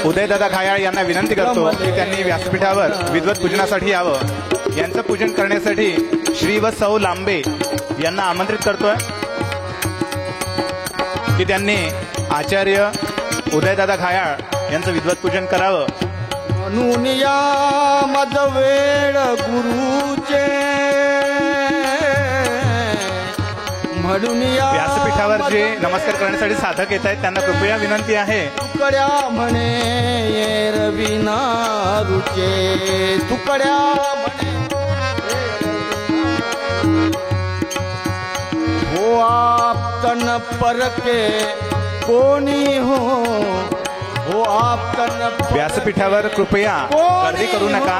[SPEAKER 3] उदयदादा खायाळ यांना विनंती करतो की त्यांनी व्यासपीठावर विद्वत पूजनासाठी यावं. यांचं पूजन करण्यासाठी श्री व सौ लांबे यांना आमंत्रित करतोय की त्यांनी आचार्य उदयदादा खायाळ यांचं विद्वत पूजन करावं.
[SPEAKER 6] म्हणून या मज वेळ गुरुचे म्हणून या
[SPEAKER 3] व्यासपीठावर जे नमस्कार करण्यासाठी साधक येत आहेत त्यांना कृपया विनंती आहे
[SPEAKER 6] तुकड्या म्हणे रविना रुचे तुकड्या हो आपतन परके कोणी हो आपतन
[SPEAKER 3] व्यासपीठावर कृपया गर्दी करू नका.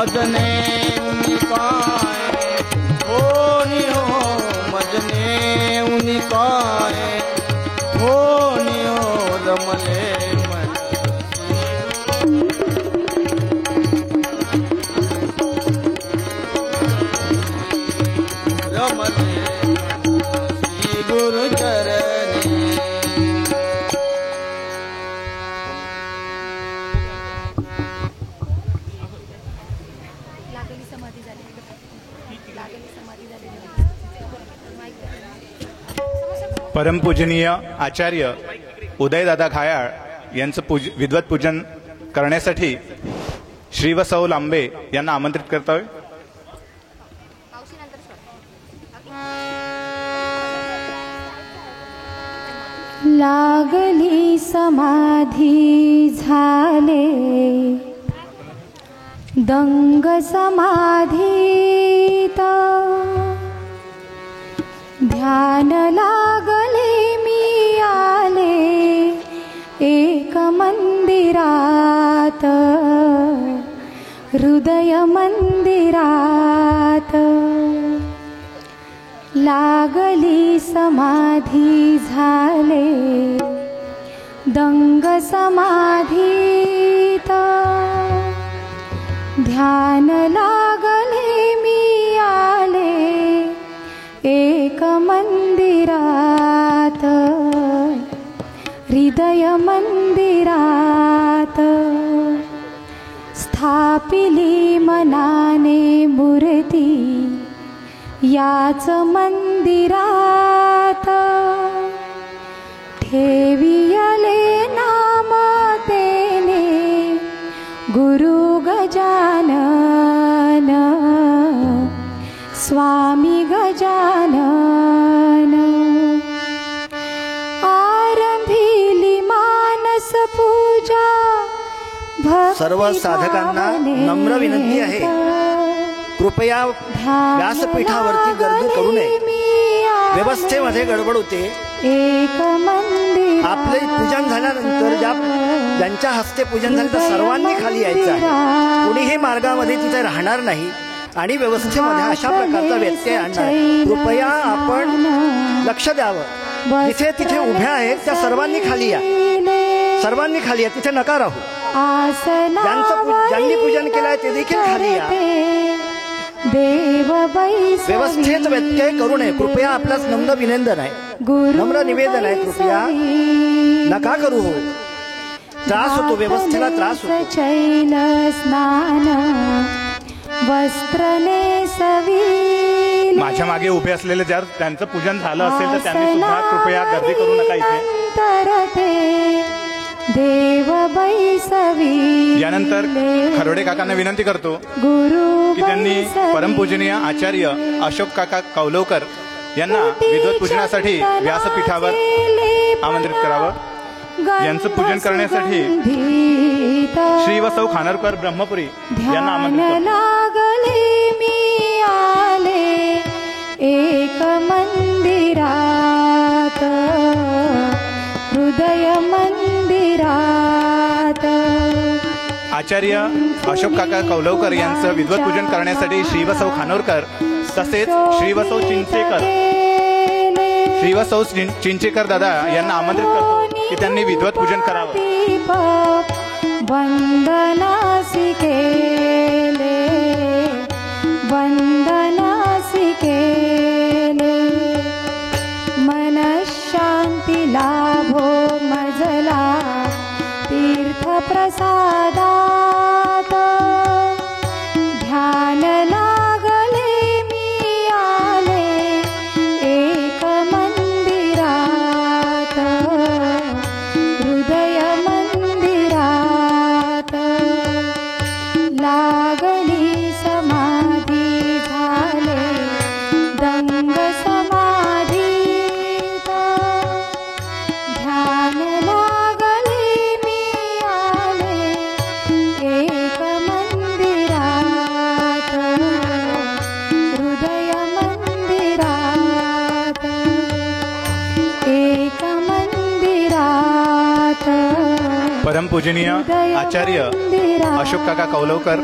[SPEAKER 6] मदने उनिकाय होनी हो मदने उनिकाय होनी हो रमले मन रमले श्री गुरु चरणी
[SPEAKER 7] लागली समाधी झाली लागली समाधी झाली
[SPEAKER 3] परमपूजनीय आचार्य उदयदादा घायाळ यांचं विद्वत पूजन करण्यासाठी श्री व सौ लांबे यांना आमंत्रित करतोय.
[SPEAKER 1] लागली समाधी झाले दंग समाधीत ध्यान लागले मी आले एक मंदिरात हृदय मंदिरात लागली समाधी झाले दंग समाधीत ध्यान लागले मी आले एक मंदिरात हृदय मंदिरात स्थापिली मनाने मूर्ती याच मंदिरात ठेवियले नाम तेने गुरु गजानन स्वामी गजानन आरंभिली मानस पूजा
[SPEAKER 5] सर्व साधकांना नम्र विनंती आहे, कृपया व्यासपीठावरती गर्दी करू नये. व्यवस्थेमध्ये गडबड होते. आपले पूजन झाल्यानंतर ज्यांच्या हस्ते पूजन झाले तर सर्वांनी खाली यायचं आहे. कुणीही मार्गामध्ये तिथे राहणार नाही आणि व्यवस्थेमध्ये अशा प्रकारचा व्यत्यय आणणार. कृपया आपण लक्ष द्यावं. जिथे तिथे उभ्या आहेत त्या सर्वांनी खाली या, सर्वांनी खाली या, तिथे नका राहू. ज्यांनी पूजन केलंय ते देखील खाली या. व्यवस्थेत व्यत्यय करू नये. कृपया आपल्यास नम्र विनंदन आहे, नम्र निवेदन आहे. कृपया नका करू. हो, त्रास होतो, व्यवस्थेला त्रास होतो.
[SPEAKER 1] चैन स्नान वस्त्र नेसविले.
[SPEAKER 3] माझ्या मागे उभे असलेले जर त्यांचं पूजन झालं असेल तर त्यांनी सुद्धा कृपया गर्दी करू नका इथे.
[SPEAKER 1] देव बैसवी.
[SPEAKER 3] यानंतर खरोडे काकांना विनंती करतो की त्यांनी परमपूजनीय आचार्य अशोक काका कौलवकर यांना विद्वत पूजनासाठी व्यासपीठावर आमंत्रित करावं. यांचं पूजन करण्यासाठी श्री व सौ खानरकर ब्रह्मपुरी यांना आमंत्रित करतो.
[SPEAKER 1] लागले मी आले एक मंदिरात हृदय मंदिरात.
[SPEAKER 3] आचार्य अशोक काका कौलवकर यांचं विद्वत पूजन करण्यासाठी श्री व सौ खानोरकर तसेच श्री व सौ चिंचेकर दादा यांना आमंत्रित करतो की त्यांनी विद्वत पूजन करावं.
[SPEAKER 1] वंदनासी केले वंदनासी केले मनशांती लाभो मजला तीर्थ प्रसादात. ध्यान लागले मी आले एक मंदिरात हृदय मंदिरात. लागली समाधी झाले दंग समाधीत. ध्यान लागले मी आले एक मंदिरात हृदय मंदिरात. एक मंदिरात
[SPEAKER 3] परमपूजनीय आचार्य अशोक काका कौलवकर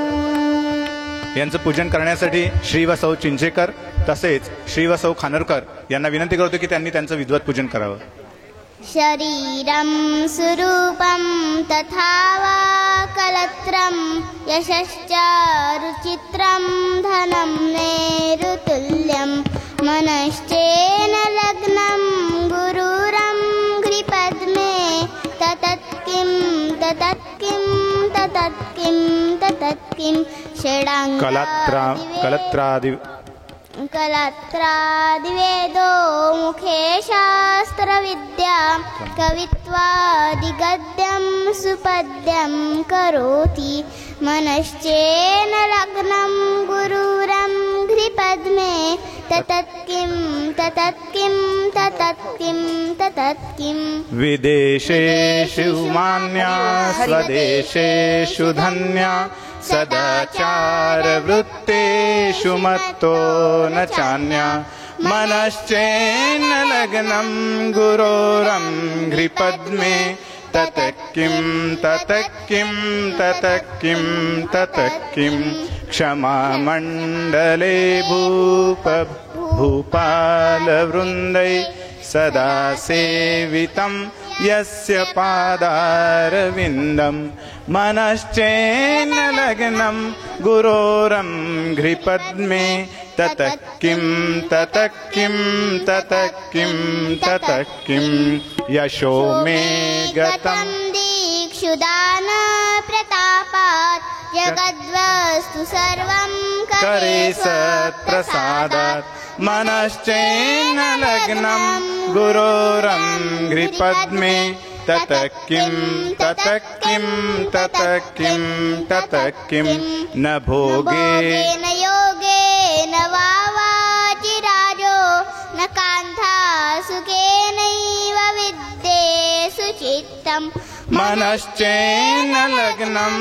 [SPEAKER 3] यांचं पूजन करण्यासाठी श्री व सौ चिंचेकर तसेच श्री व सौ खानोरकर यांना विनंती करतो की त्यांनी त्यांचं विद्वत पूजन करावं.
[SPEAKER 8] शरीरं सुरूपं तथा वा कलत्रं यशश्च रुचित्रं धनं नेरुतुल्यं मनश्चेन लग्नं गुरुरं घ्रिपद्मे ततत्किं ततत्किं ततत्किं ततत्किं कलत्रादिवेदो मुखे शास्त्रविद्या कवित्वादिगद्यं सुपद्यं करोति मनश्चेन लग्नं गुरुरं घ्रिपद्मे ततत्किं ततत्किं ततत्किं ततत्किं
[SPEAKER 3] विदेशेषु मान्या स्वदेशेषु धन्या सदाचार वृत्तेषु मत्तो न चान्या मनश्चेन लग्नं गुरोरं घ्रिपद्मे ततक्किं ततक्किं ततक्किं ततक्किं क्षमा मण्डले भूपालवृन्दै सदा सेवितं यस्य पादारविन्दं मनश्चेन लग्नं गुरोरं घ्रिपद्मे ततक्किं ततक्किं ततक्किं ततक्किं यशो मे गतं
[SPEAKER 8] दीक्षुदान प्रतापात् जगद्वस्तु सर्वं
[SPEAKER 3] करे सत्प्रसादात् मनश्चेन लग्नं गुरोरं घ्रिपद्मे ततक्किं ततक्किं ततक्किं ततक्किं न भोगेन
[SPEAKER 8] योगेन वा वाचिराजो न कान्ता सुखेनैव विद्येषु चित्तम्
[SPEAKER 3] मनश्चेन लग्नं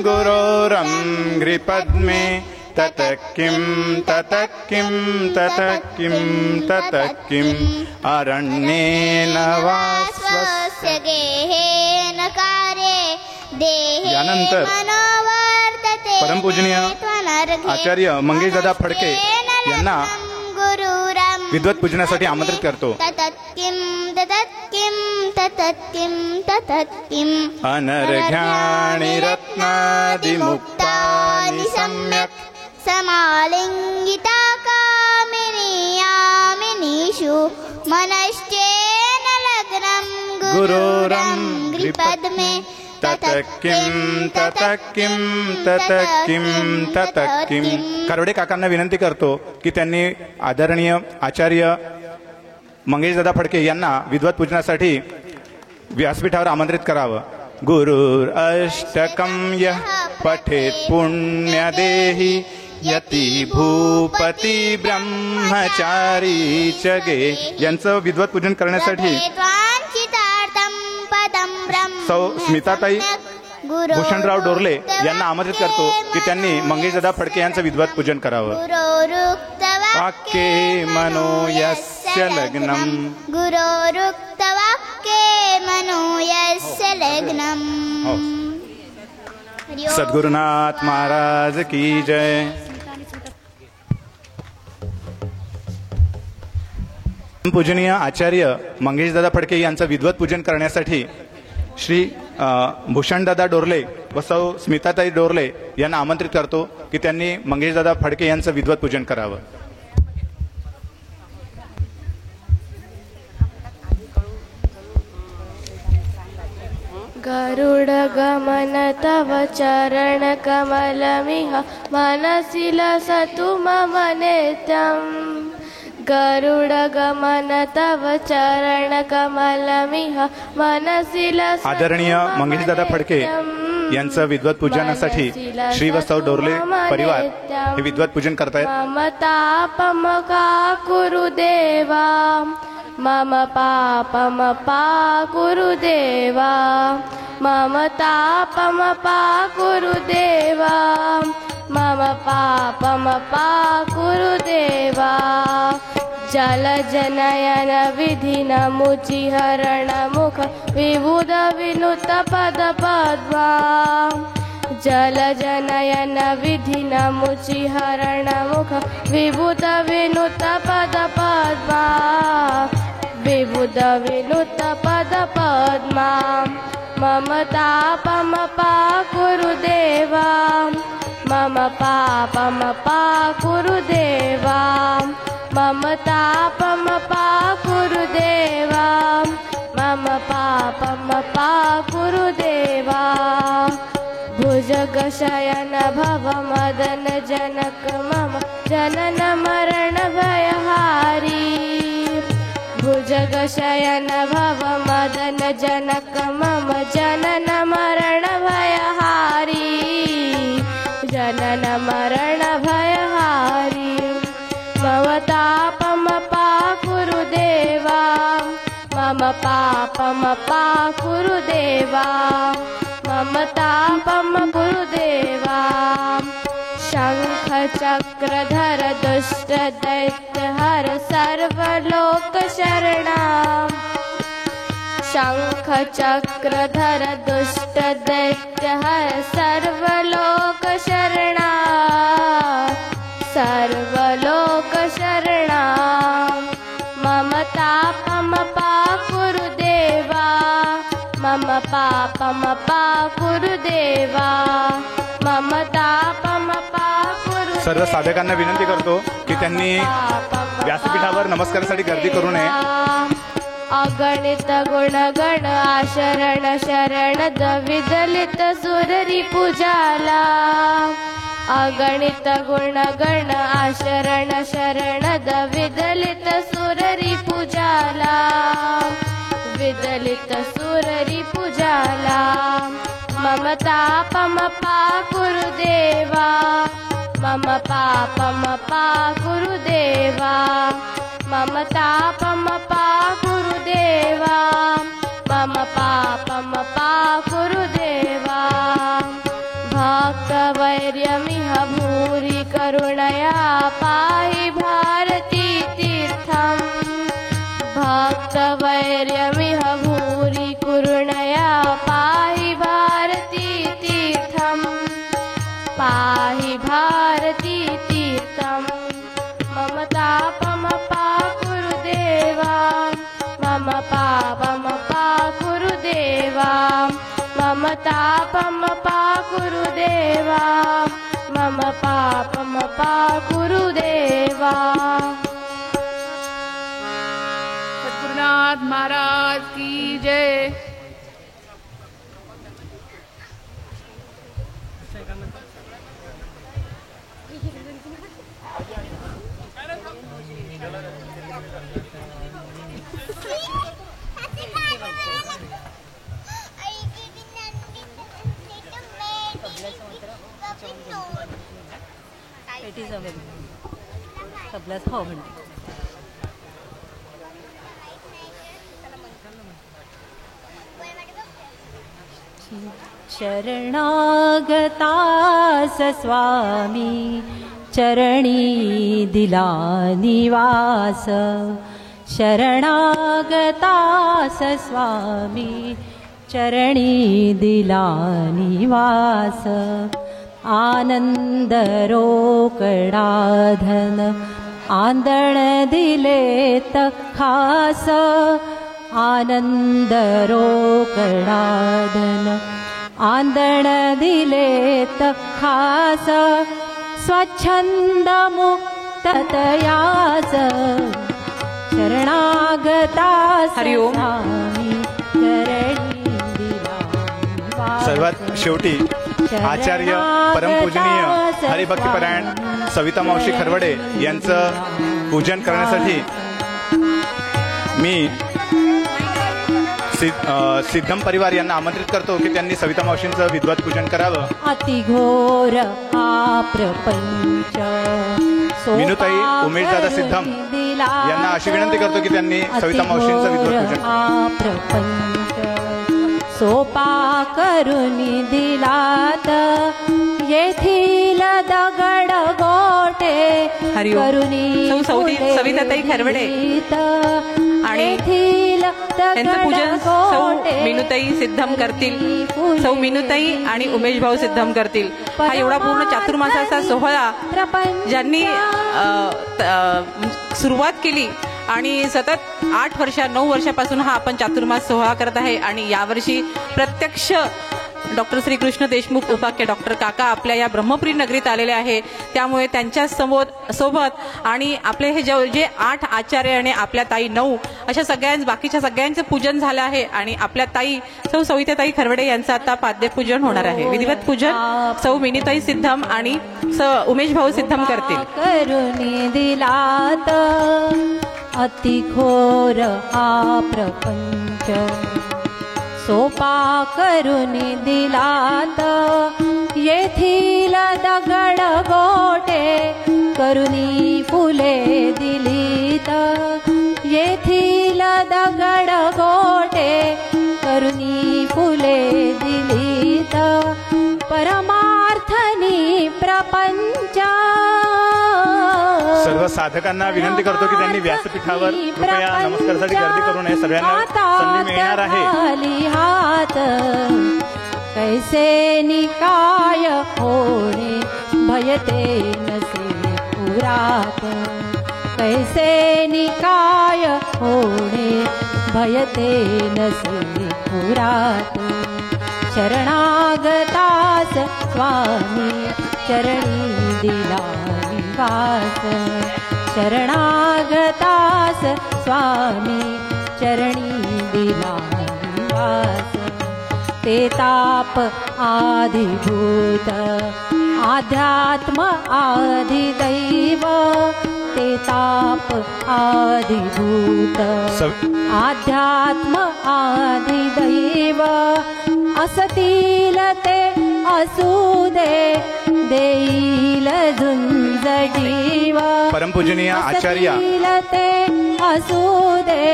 [SPEAKER 3] गुरोरं घ्रिपद्मे ततक्किं ततक्किं ततक्किं ततक्किं अरण्येन वा
[SPEAKER 8] स्वस्य गेहेन कार्ये देहे
[SPEAKER 3] यानंतर
[SPEAKER 8] मनोवर्तते
[SPEAKER 3] परमपूजनीय आचार्य मंगेशदादा फडके यांना विद्वत पूजनासाठी आमंत्रित करतो.
[SPEAKER 8] ततत्किं ततत्किं ततत्किं ततत्किं
[SPEAKER 3] अनर्घ्याणि रत्नादिमुक्तानि सम्यक्
[SPEAKER 8] समालिङ्गिता कामिनीयामिनीषु मनश्चेन लग्नं गुरुरं घ्रिपद्मे
[SPEAKER 3] ततक्किं ततक्किं ततक्किं ततक्किं. करवडे काकांना विनंती करतो की त्यांनी आदरणीय आचार्य मंगेशदादा फडके यांना विद्वत पूजनासाठी व्यासपीठावर आमंत्रित करावं. गुरुर अष्टकं यः पठेत् पुण्यदेहि यती भूपती ब्रह्मचारी च गे. यांचं विद्वत पूजन करण्यासाठी सौ स्मिताताई भूषणराव डोरले यांना आमंत्रित करतो की त्यांनी मंगेशदादा फडके यांचं विद्वत पूजन करावं. वाक्ये मनो यस्य लग्नं
[SPEAKER 8] गुरोरुक्तवाक्ये मनो यस्य लग्नं.
[SPEAKER 3] सद्गुरुनाथ महाराज की जय. पूजनीय आचार्य मंगेशदादा फडके यांचं विद्वत पूजन करण्यासाठी श्री भूषणदादा डोरले व सौ स्मिताताई डोरले यांना आमंत्रित करतो की त्यांनी मंगेशदादा फडके यांचं विद्वत पूजन करावं.
[SPEAKER 1] गरुड गमन तव चरण कमलमिह मनसि लसतु मम नित्यम्. गरुड गमन तव चरण कमलमिह मनसि लसतु.
[SPEAKER 3] आदरणीय मंगेशदादा फडके यांचं विद्वत पूजनासाठी श्री व सौ डोरले परिवार हे विद्वत पूजन करतायत.
[SPEAKER 1] मम तापम का कुरु देवा मम पापम पा कुरु देवा मम तापम पा कुरु देवा मम पापम पा कुरु देवा. जल जनयन विधिन मुचिहरण मुख विबुध विनुत पद पद्मा जलजनयन विधिनमुचिहरण मुख विभूत विनुत पद पद्मा विभूत विनुत पद पद्मा मम तापम पाकुरु देवा मम पापम पाकुरु देवा मम तापम पाकुरु देवा मम पापम पाकुरु देवा भुजगशयन भव मदन जनक मम जनन मरण भयहारी भुजगशयन भव मदन जनक मम जनन मरण भयहारी जनन मरण भयहारी मम तापम पाकुरु देवा मम पापम पाकुरु देवा मम तापम गुरुदेवा शंख चक्रधर दुष्ट दैत्य हर सर्वलोक शरणा शंख चक्रधर दुष्ट दैत्य हर सर्वलोक शरणा सर्वलोक शरणा मम तापम पाकुरु देवा मम पापम पाकुरु देवा मम तापम पाकुरु
[SPEAKER 3] सर्व साधकांना विनंती करतो की त्यांनी व्यासपीठावर नमस्कारासाठी गर्दी करू नये.
[SPEAKER 1] अगणित गुणगण आशरण शरण विदलित सुररी पूजाला अगणित गुणगण आशरण शरण विदलित सुररी पूजाला विदलित सुररी पूजाला मम तापम पाकुरु देवा मम पापम पाकुरु देवा मम तापम पाकुरु देवा मम पापम पाकुरु देवा भक्तवैर्यमिह भूरि करुणया पाहि भारती तीर्थम् भक्तवैर्यमिह भूरि करुणया पाहि भारती तीर्थम् पाहि भारती तीर्थम् मम तापम पाकुरु देवा मम पापम पाकुरु देवा मम तापम पाकुरु देवा मम पापम पाकुरु देवा.
[SPEAKER 7] सद्गुरुनाथ महाराज की जय.
[SPEAKER 9] It is available. Sablas how many? शरणागतास स्वामी चरणी दिला निवास शरणागतास स्वामी चरणी दिला निवास आनंद रोकडाधन आंदण दिले तखास आनंद रोकडाधन आंदण दिले तखास स्वच्छंद मुक्ततयास शरणागतास स्वामी चरणी दिला निवास.
[SPEAKER 3] सर्वात शेवटी आचार्य परमपूजनीय हरिभक्तीपरायण सविता मावशी खरवडे यांचं पूजन करण्यासाठी मी सिद्धम परिवार यांना आमंत्रित करतो की त्यांनी सविता मावशींचं विद्वत पूजन करावं.
[SPEAKER 9] अतिघोर प्रपंच
[SPEAKER 3] मिनुताई उमेशदादा सिद्धम यांना अशी विनंती करतो की त्यांनी सविता मावशींचं विद्वत पूजन
[SPEAKER 9] प्रपंच सोपा करुनी दिलात येथील दगड गोटे करुनी
[SPEAKER 10] सविताताई खरवडे
[SPEAKER 9] आणि येथील
[SPEAKER 10] यांचं पूजन सौ मिनुताई सिद्धम करतील. सौ मिनुताई आणि उमेश भाऊ सिद्धम करतील. हा एवढा पूर्ण चातुर्मासाचा सोहळा ज्यांनी सुरुवात केली आणि सतत 9 वर्षापासून हा आपण चातुर्मास सोहळा करत आहे. आणि यावर्षी प्रत्यक्ष डॉक्टर श्रीकृष्ण देशमुख उपाख्य डॉक्टर काका आपल्या या ब्रह्मपुरी नगरीत आलेले आहे. त्यामुळे त्यांच्या सोबत आणि आपले हे जे 8 आचार्य आणि आपल्या ताई 9 अशा बाकीच्या सगळ्यांचं पूजन झालं आहे. आणि आपल्या ताई सौ सविताताई खरवडे यांचं आता पाद्यपूजन होणार आहे. विधिवत पूजन सौ मिनीताई सिद्धम आणि उमेश भाऊ सिद्धम करतील.
[SPEAKER 9] करुणी दिलात अति घोर हा प्रपंच, सोपा करुणी दिलात येथील दगड गोटे, करुणी फुले दिलीत येथील दगड गोटे, करुणी फुले दिलीत परमार्थनी प्रपंच.
[SPEAKER 3] सर्व साधकांना विनंती करतो की त्यांनी व्यासपीठावर कृपया नमस्कारासाठी गर्दी करू नये. सगळ्यांना संधी मिळणार आहे.
[SPEAKER 9] हात कैसे निकाय होणे भयते नसे पुरात, कैसे निकाय होणे भयते नसे पुरात. शरणागतास स्वामी चरणी दिला निवास, शरणागतास स्वामी चरणी दिला निवास. ते ताप आदिभूत आध्यात्म आदिदैव, ते ताप आदिभूत आध्यात्म आदिदैव. असतील ते असू दे देईल झुंज जीव,
[SPEAKER 3] परमपूजनीय आचार्य
[SPEAKER 9] असतील ते असू दे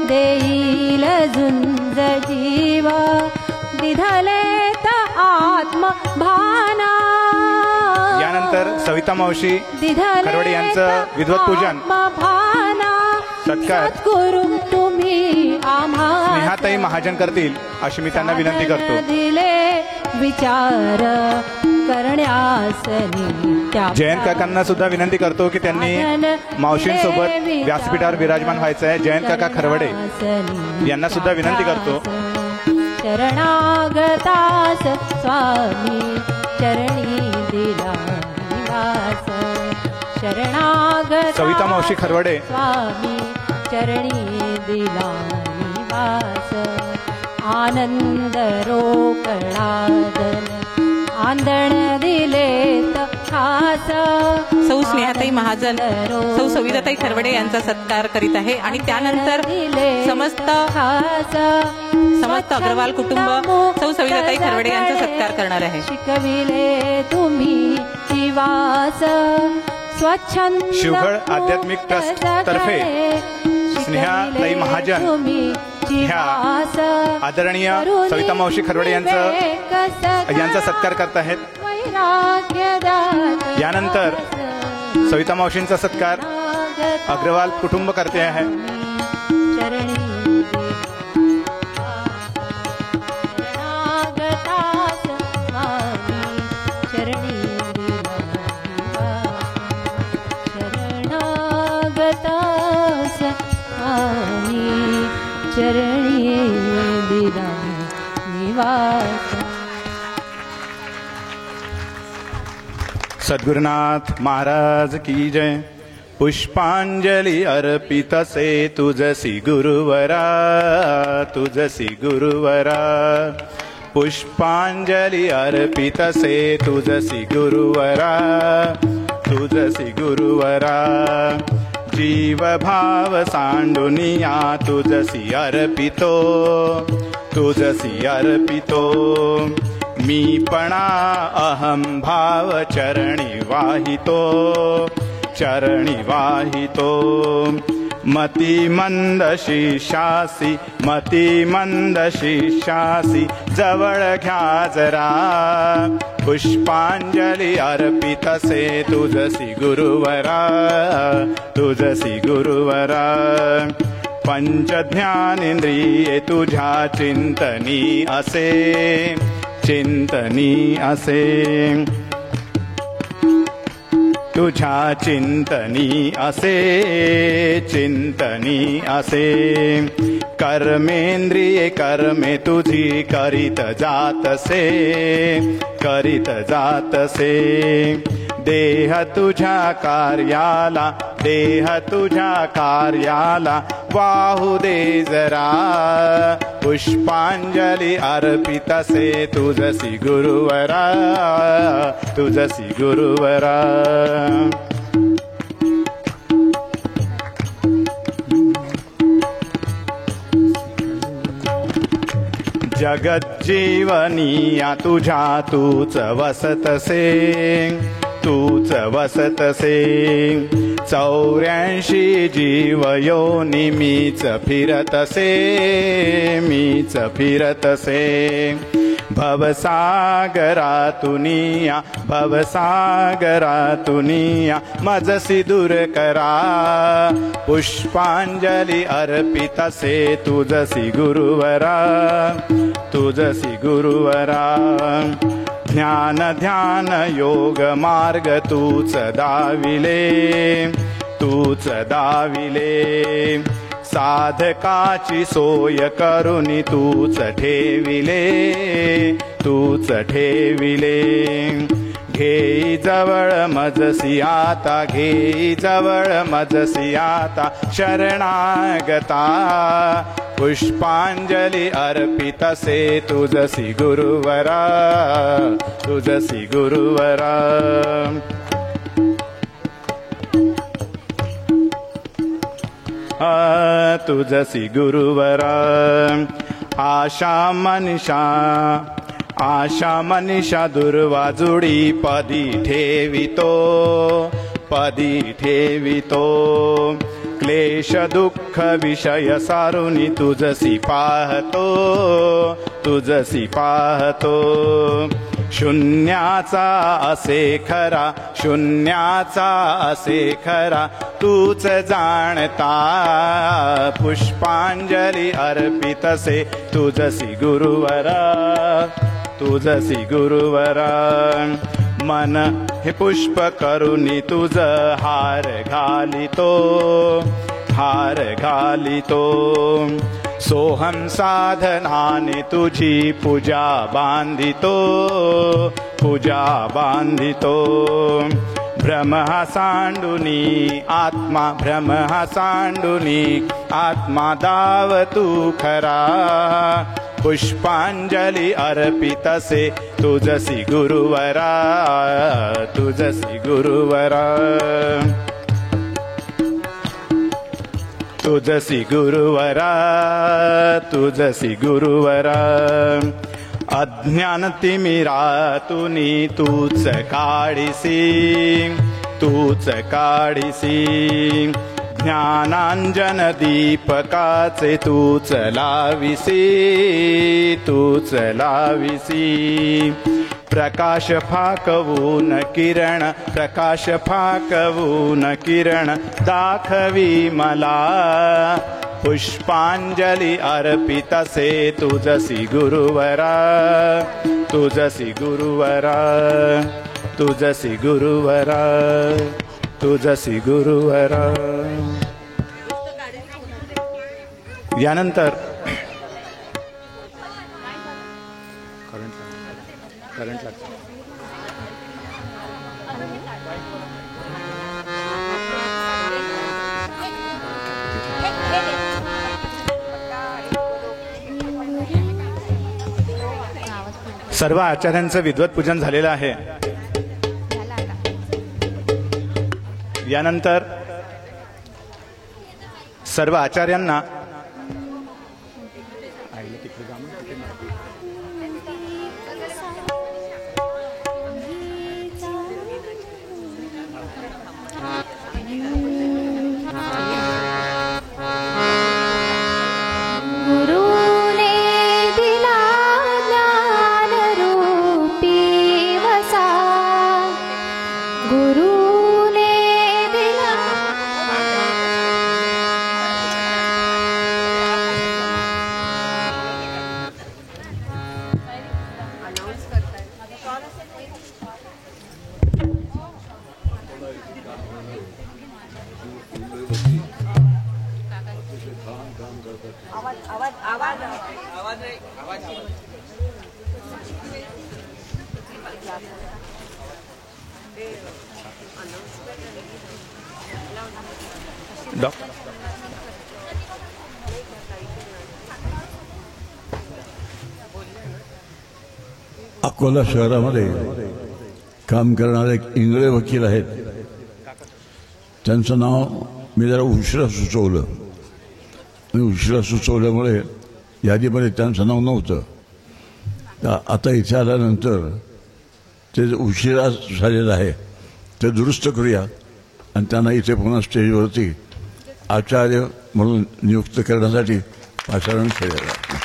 [SPEAKER 9] देईल झुंज जीव. दिधलेत आत्म भाना.
[SPEAKER 3] यानंतर सविता मावशी खरवडे यांचं विद्वत पूजन सत्कार
[SPEAKER 9] सद्गुरु तुम्ही आम्हाला
[SPEAKER 3] स्नेहाताई महाजन करतील अशी मी त्यांना विनंती करतो.
[SPEAKER 9] दिले विचार करण्यास नित्या.
[SPEAKER 3] जयंत काकांना सुद्धा विनंती करतो की त्यांनी मावशींसोबत व्यासपीठावर विराजमान व्हायचं आहे. जयंत काका खरवडे यांना सुद्धा विनंती करतो.
[SPEAKER 9] शरणागतास स्वामी चरणी दिला निवास, शरणागतास
[SPEAKER 3] सविता मावशी खरवडे
[SPEAKER 9] स्वामी चरणी दिला निवास. आनंद रोकळादन आंदण दिलेत खास.
[SPEAKER 10] सौ स्नेहाताई महाजन सौ सविताताई खरवडे यांचा सत्कार करीत आहे. आणि त्यानंतर समस्त अग्रवाल कुटुंब सौ सविताताई खरवडे यांचा सत्कार करणार आहे.
[SPEAKER 9] शिकविले तुम्ही जीवास स्वच्छंद
[SPEAKER 3] शिवगड आध्यात्मिक ट्रस्ट तर्फे स्नेहाताई महाजन ह्या आदरणीय सविता मावशी खरवडे यांचा सत्कार करत आहेत. यानंतर सविता मावशींचा सत्कार अग्रवाल कुटुंब करते आहे.
[SPEAKER 9] चरणी दिला निवास.
[SPEAKER 3] सद्गुरुनाथ महाराज की जय. पुष्पांजली अर्पित से तुझसी गुरुवरा, तुझसी गुरुवरा. पुष्पांजली अर्पित से तुझसी गुरुवरा, तुझसी गुरुवरा. जीव भाव सांडुनिया तुझसी अर्पितो, तुझसी अर्पितो. मीपणा अहम भाव चरणी वाहितो, चरणी वाहितो. मती मंद शिष्यासी, मती मंद शिष्यासी जवळ घ्या जरा. पुष्पांजली अर्पित से तुझसी गुरुवरा, तुझसी गुरुवरा. पंच ज्ञानेंद्रिये तुझ्या चिंतनी असे, चिंतनी असे, तुझ्या चिंतनी असे, चिंतनी असे. कर्मेंद्रिये कर्मे तुझी करीत जातसे, करीत जातसे. देह तुझ्या कार्याला, देह तुझ्या कार्याला वाहू दे जरा. पुष्पांजली अर्पितसे तुझसी गुरुवरा, तुझसी गुरुवरा. जगज्जीवनिया तुझ्या तूच वसतसे, तूच वसतसे. 84 जीवयोनी मीच फिरतसे, मीच फिरतसे. भवसागरातुनिया, भवसागरातुनिया मजसी दूर करा. पुष्पांजली अर्पितसे तुझसी गुरुवरा, तुझसी गुरुवरा. ज्ञान ध्यान योग मार्ग तूच दाविले, तूच दाविले. साधकाची सोय करुनी तूच ठेविले, तूच ठेविले. घेई जवळ मजसी आता, घेई जवळ मजसी आता शरणागता. पुष्पांजली अर्पितसे तुझसी गुरुवरा, तुझसी गुरुवरा. तुझसी गुरुवरा. आशा मनीषा, आशा मनीषा दुर्वाजुडी पदी ठेवितो, पदी ठेवितो. क्लेश दुःख विषय सारुनी तुझसी पाहतो, तुझसी पाहतो. शून्याचा असे खरा, शून्याचा असे खरा तूच जाणता. पुष्पांजली अर्पितसे तुझसी गुरुवरा, तुझसी गुरुवरा. मन हे पुष्प करुनी तुझ हार घालितो, हार घालितो. सोहम साधनाने तुझी पूजा बांधितो, पूजा बांधितो. भ्रम हा सांडुनी आत्मा, भ्रम हा सांडुनी आत्मा दाव तू खरा. पुष्पांजली अर्पितसे तुझसी गुरुवरा, तुझसी गुरुवरा. तुझसी गुरुवरा, तुझसी गुरुवरा. अज्ञान तिमिरातुनी तूच काढिसी, तूच काढिसी. ज्ञानांजन दीपकाचे तूच लाविसी, तूच लाविसी. प्रकाश फाकवून किरण, प्रकाश फाकवून किरण दाखवी मला. पुष्पांजली अर्पितसे तुझसी गुरुवरा, तुझसी गुरुवरा, तुझसी गुरुवरा, तुझसी गुरुवरा. यानंतर करंट लागतं. सर्व आचार्यांचं विद्वत पूजन झालेलं आहे. यानंतर सर्व आचार्यांना
[SPEAKER 11] अकोला शहरामध्ये काम करणारे एक इंगळे वकील आहेत. त्यांचं नाव मी जरा उशिरा सुचवलं आणि उशिरा सुचवल्यामुळे यादीमध्ये त्यांचं नाव नव्हतं. आता इथे आल्यानंतर ते उशिरा झालेलं आहे ते दुरुस्त करूया आणि त्यांना इथे पुन्हा स्टेजवरती आचार्य म्हणून नियुक्त करण्यासाठी पाचारण केलेलं आहे.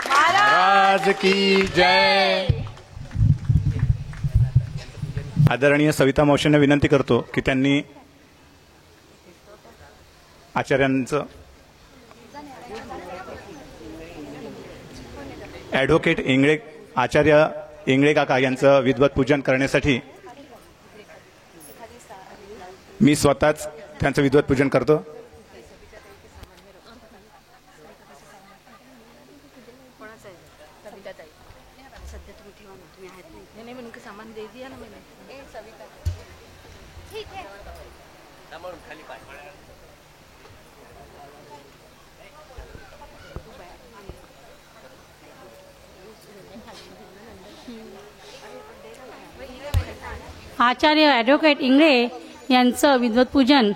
[SPEAKER 3] महाराज की जय. आदरणीय सविता मावशींना विनंती करतो की त्यांनी आचार्यांचं ॲडव्होकेट इंगळे आचार्य इंगळे काका यांचं विद्वत पूजन करण्यासाठी मी स्वतःच त्यांचं विद्वत पूजन करतो.
[SPEAKER 12] आचार्य ॲडव्होकेट इंगळे यांचं विद्वत पूजन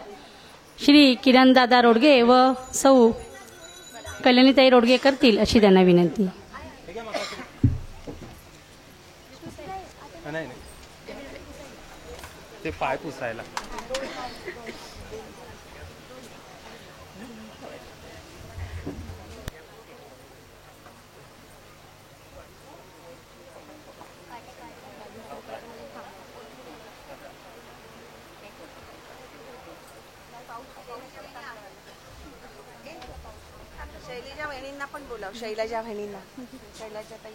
[SPEAKER 12] श्री किरणदादा रोडगे व सौ कल्याणीताई रोडगे करतील अशी त्यांना विनंती.
[SPEAKER 2] ते पाय पुसायला
[SPEAKER 7] शैलजा वहिनींना पण बोलाव. शैलजा वहिनींना शैलजा ताई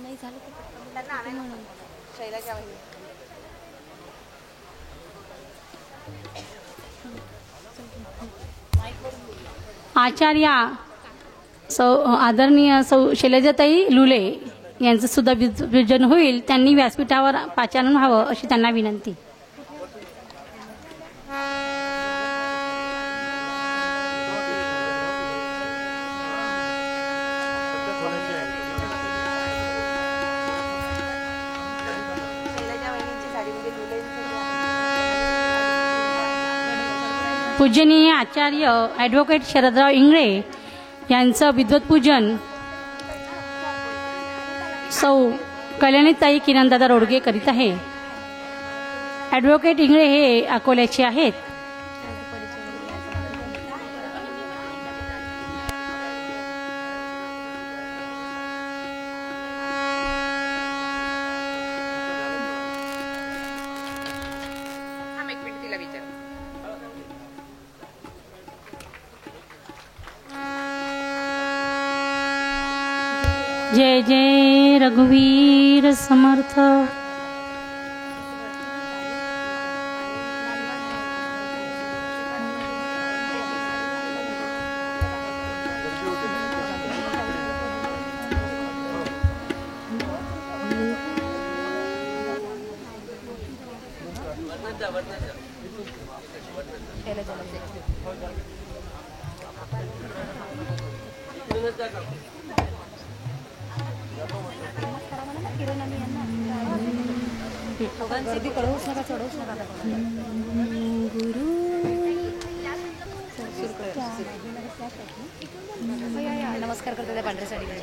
[SPEAKER 7] नाही झालं त्यांना आणायला म्हणून शैलजा वहिनी.
[SPEAKER 12] आचार्या आदरणीय सौ शैलजाताई लुले यांचं सुद्धा पूजन होईल. त्यांनी व्यासपीठावर पाचारण व्हावं अशी त्यांना विनंती. पूजनीय आचार्य ॲडव्होकेट शरदराव इंगळे यांचं विद्वत पूजन सौ कल्याणीताई किरणदादा रोडगे करीत आहे. ॲडव्होकेट इंगळे हे अकोल्याचे आहेत. जय जय रघुवीर समर्थ.
[SPEAKER 7] नमस्कार करते त्या पांढऱ्या साडीकडे.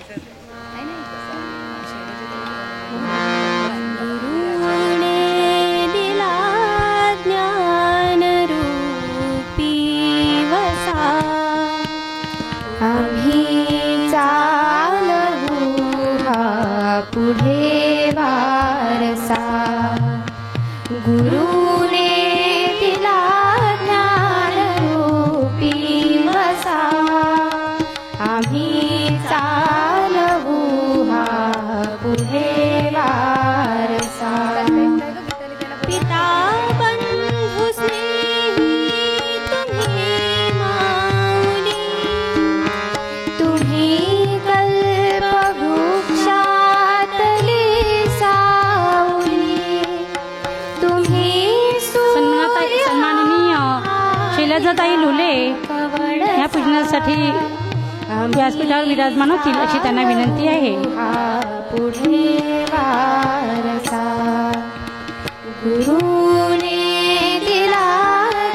[SPEAKER 1] दिला ज्ञान रूपी वसा आम्ही चालवू हा पुढे वारसा. गुरुने दिला ज्ञान रूपी वसा आम्ही चालवू हा पुढे वारसा. पिता बंधू स्नेही तुम्ही
[SPEAKER 12] पूजनासाठी व्यासपीठावर विराजमान होतील अशी त्यांना विनंती आहे.
[SPEAKER 1] पुढे वारसा गुरुने दिला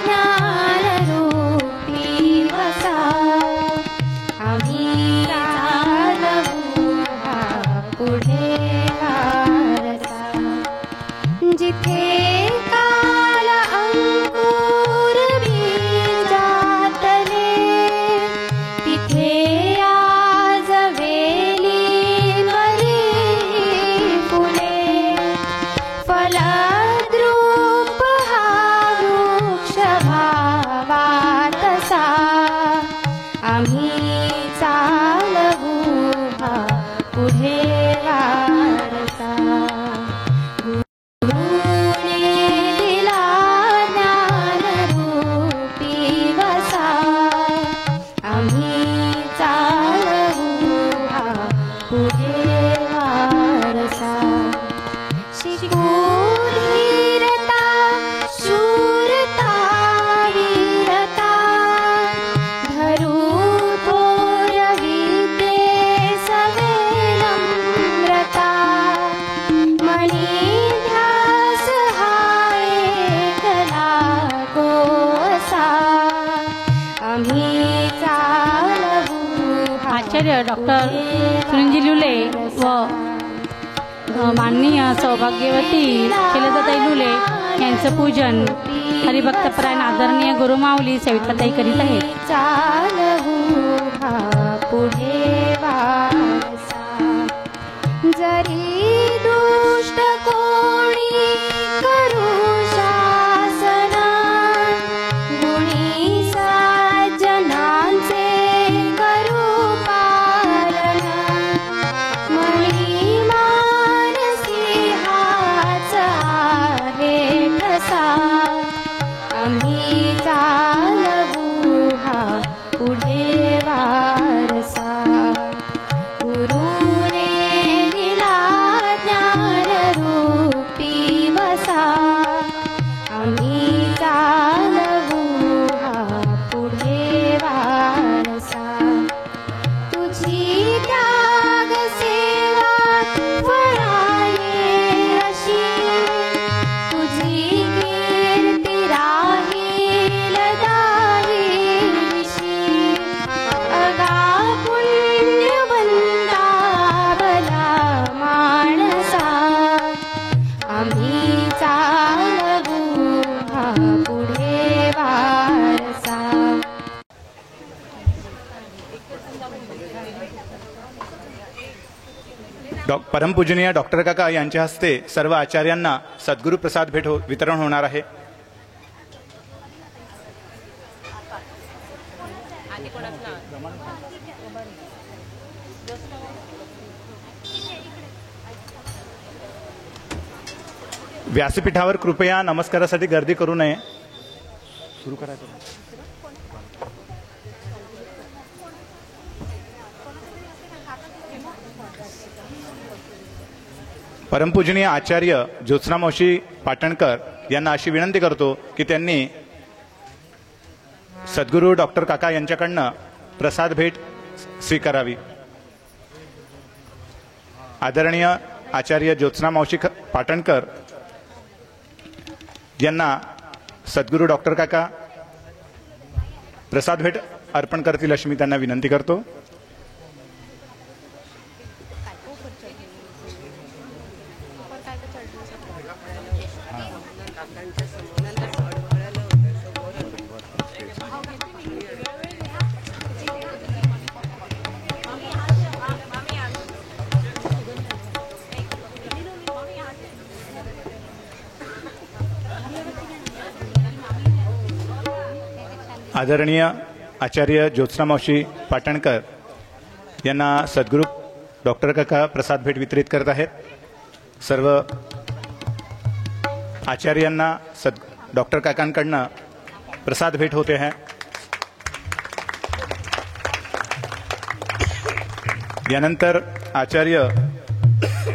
[SPEAKER 1] ज्ञान रूपी वसा आम्ही चालवू हा पुढे वारसा जिथे काल अंकुर बीजातले तिथे आज वेलीवरी फुले फलद्रूप हा वृक्ष भावातसा आम्ही चालवू हा पुढे वारसा गुरुने दिला ज्ञान रूपी वसा आम्ही चालवू हा पुढे वारसा शिकूरता शूरता वीरता धरू थोर विद्ये सवे नम्रता मणी ध्यास हाय कला कोसा आम्ही चालवू
[SPEAKER 12] आचार्य डॉक्टर सुनीलजी लुले व माननीय सौभाग्यवती शैलजाताई लुले यांचं पूजन हरिभक्तपरायण आदरणीय गुरुमाऊली सविताताई करीत आहेत.
[SPEAKER 1] चालवू हा पुढे वारसा जरी दुष्ट कोणी करू शासना गुणी सज्जनांचे करू पालना मणी मानसी हाच आहे कसा आम्ही चालवू हा पुढे वारसा गुरुने दिला ज्ञान रूपी वसा आम्ही चालवू हा पुढे वारसा तुझी त्याग सेवा फळाये अशी तुझी कीर्ती राहील दाहीशी अगा पुण्यवंता भला माणसा आम्ही चालवू हा पुढे वारसा
[SPEAKER 3] परमपूजनीय डॉक्टर काका यांच्या हस्ते सर्व आचार्यांना सद्गुरू प्रसाद भेट वितरण होणार आहे. व्यासपीठावर कृपया नमस्कारासाठी गर्दी करू नये. सुरू करायचं. परमपूजनीय आचार्य ज्योत्स्ना मावशी पाटणकर यांना अशी विनंती करतो की त्यांनी सद्गुरू डॉक्टर काका यांच्याकडनं प्रसाद भेट स्वीकारावी. आदरणीय आचार्य ज्योत्स्ना मावशी पाटणकर यांना सद्गुरू डॉक्टर काका प्रसाद भेट अर्पण करतील अशी मी त्यांना विनंती करतो. आदरणीय आचार्य ज्योत्स्ना मावशी पाटणकर यांना सद्गुरू डॉक्टर काका प्रसाद भेट वितरित करत आहेत. सर्व आचार्यांना डॉक्टर काकांकडनं प्रसाद भेट होते हैं. यानंतर आचार्य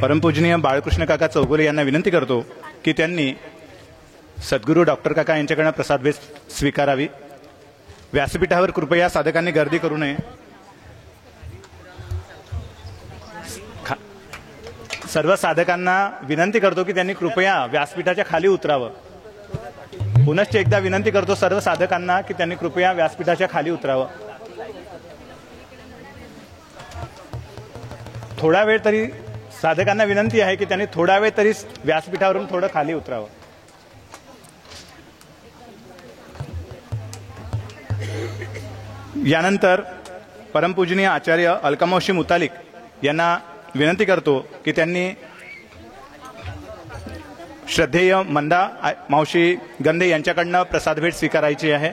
[SPEAKER 3] परमपूजनीय बाळकृष्ण काका चौगुले यांना विनंती करतो की त्यांनी सद्गुरू डॉक्टर काका यांच्याकडनं प्रसाद भेट स्वीकारावी. व्यासपीठावर कृपया साधकांनी गर्दी करू नये. सर्व साधकांना विनंती करतो की त्यांनी कृपया व्यासपीठाच्या खाली उतरावं. पुनश्च एकदा विनंती करतो सर्व साधकांना की त्यांनी कृपया व्यासपीठाच्या खाली उतरावं. थोडा वेळ तरी साधकांना विनंती आहे की त्यांनी थोडा वेळ तरी व्यासपीठावरून थोडं खाली उतरावं. यानंतर परमपूजनीय आचार्य अलकामावशी मुतालिक यांना विनंती करतो की त्यांनी श्रद्धेय मंदा मावशी गंधे यांच्याकडनं प्रसाद भेट स्वीकारायची आहे.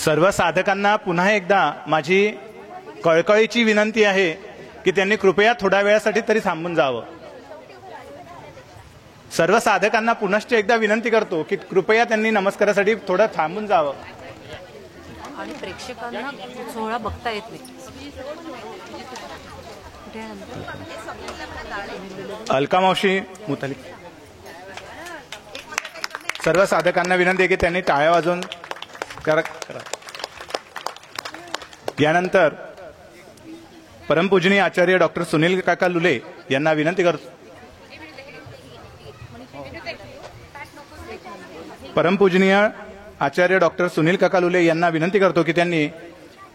[SPEAKER 3] सर्व साधकांना पुन्हा एकदा माझी कळकळीची विनंती आहे की त्यांनी कृपया थोड्या वेळासाठी तरी थांबून जावं. सर्व साधकांना पुनश्च एकदा विनंती करतो की कृपया त्यांनी नमस्कारासाठी थोडं थांबून जावं.
[SPEAKER 10] आणि प्रेक्षकांना सोहळा बघता येत नाही.
[SPEAKER 3] अलकामावशी मुतालिक सर्व साधकांना विनंती आहे की त्यांनी टाळ्या वाजवून करा. यानंतर परमपूजनीय आचार्य डॉक्टर सुनील काका लुले यांना विनंती करतो. परमपूजनीय आचार्य डॉक्टर सुनील काका लुले यांना विनंती करतो की त्यांनी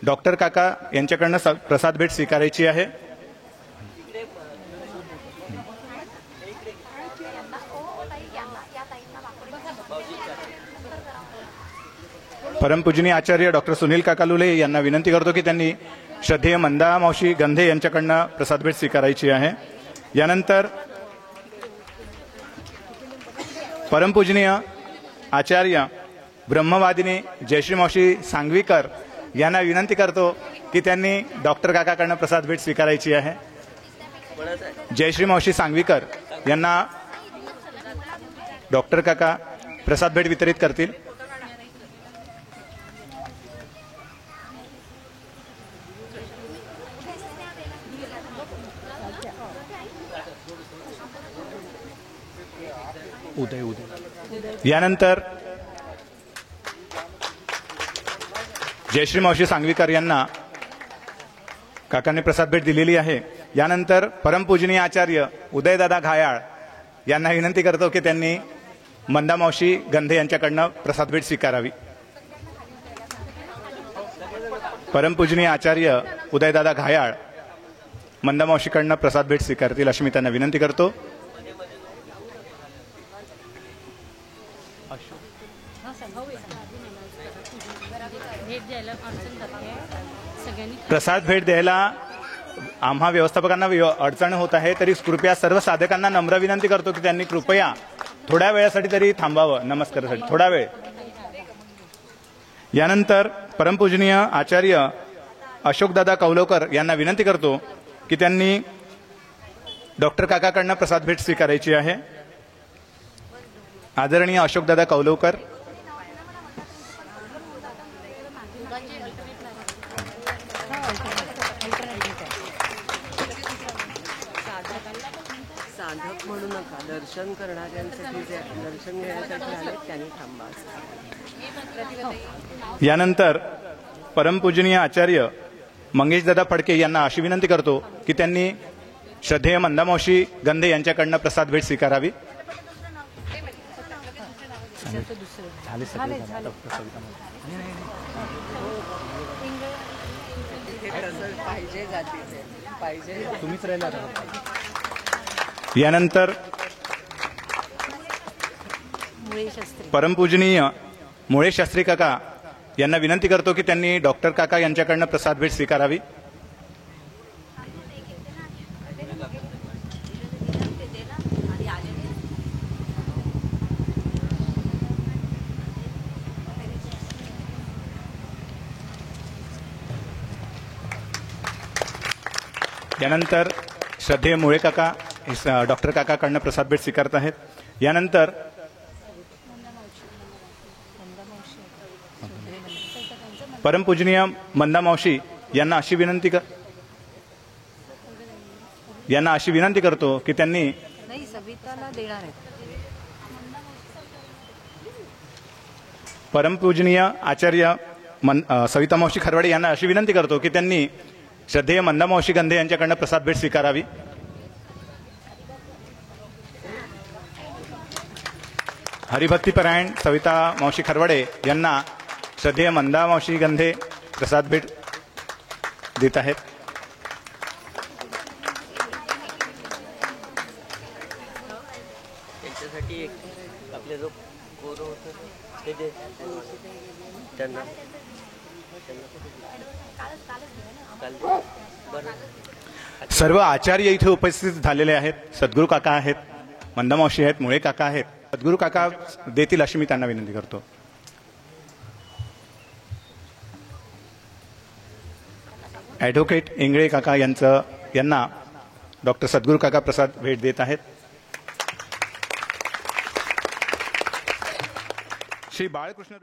[SPEAKER 3] डॉक्टर काका यांच्याकडनं प्रसाद भेट स्वीकारायची आहे. परमपूजनीय आचार्य डॉक्टर सुनील काका लुले यांना विनंती करतो की त्यांनी श्रद्धेय मंदा मावशी गंधे यांच्याकडनं प्रसाद भेट स्वीकारायची आहे. यानंतर परमपूजनीय आचार्य ब्रह्मवादिनी जयश्री मावशी सांगवीकर यांना विनंती करतो की त्यांनी डॉक्टर काकाकडनं प्रसाद भेट स्वीकारायची आहे. जयश्री मावशी सांगवीकर यांना डॉक्टर काका प्रसाद भेट वितरित करतील. यानंतर जयश्री मावशी सांगवीकर यांना काकांनी प्रसाद भेट दिलेली आहे. यानंतर परमपूजनीय आचार्य उदयदादा घायाळ यांना विनंती करतो की त्यांनी मंदा मावशी गंधे यांच्याकडनं प्रसाद भेट स्वीकारावी. परमपूजनीय आचार्य उदयदादा घायाळ मंदा मावशीकडनं प्रसाद भेट स्वीकारतील अशी मी त्यांना विनंती करतो. प्रसाद भेट द्यायला आम्हा व्यवस्थापकांना अडचण होत आहे, तरी कृपया सर्व साधकांना नम्र विनंती करतो की त्यांनी कृपया थोड्या वेळासाठी तरी थांबावं नमस्कारासाठी थोडा वेळ. यानंतर परमपूजनीय आचार्य अशोकदादा कौलकर यांना विनंती करतो की त्यांनी डॉक्टर काकाकडनं प्रसाद भेट स्वीकारायची आहे. आदरणीय अशोकदादा कौलकर
[SPEAKER 7] साधक म्हणू नका, दर्शन करणाऱ्यांसाठी जे दर्शन घेण्यासाठी आले त्यांनी थांबा.
[SPEAKER 3] यानंतर परमपूजनीय आचार्य मंगेशदादा फडके यांना अशी विनंती करतो की त्यांनी श्रद्धेय मंदामावशी गंधे यांच्याकडनं प्रसाद भेट स्वीकारावी. यानंतर परमपूजनीय मुळे शास्त्री काका यांना विनंती करतो की त्यांनी डॉक्टर काका यांच्याकडनं प्रसाद भेट स्वीकारावी. यानंतर श्रद्धेय मुळे काका डॉक्टर काकाकडनं प्रसाद भेट स्वीकारत आहेत. यानंतर परमपूजनीय मंदा मावशी यांना अशी विनंती यांना अशी विनंती करतो की त्यांनी
[SPEAKER 9] नाही सविताला देणार आहे.
[SPEAKER 3] परमपूजनीय आचार्य सविता मावशी खरवाडे यांना अशी विनंती करतो की त्यांनी श्रद्धेय मंदा मावशी गंधे यांच्याकडनं प्रसाद भेट स्वीकारावी. हरिभक्तीपरायण सविता मावशी खरवाडे यांना श्रद्धेय मंदा मावशी गंधे प्रसाद भेट देत आहेत.
[SPEAKER 13] त्यांच्यासाठी एक आपले जो कोर होतं ते दे त्यांना
[SPEAKER 3] सर्व आचार्य इथे उपस्थित झालेले आहेत. सद्गुरू काका आहेत, मंदामावशी आहेत, मुळे काका आहेत. सद्गुरू काका देतील अशी मी त्यांना विनंती करतो. ॲडव्होकेट इंगळे काका यांना डॉक्टर सद्गुरू काका प्रसाद भेट देत आहेत. श्री बाळकृष्ण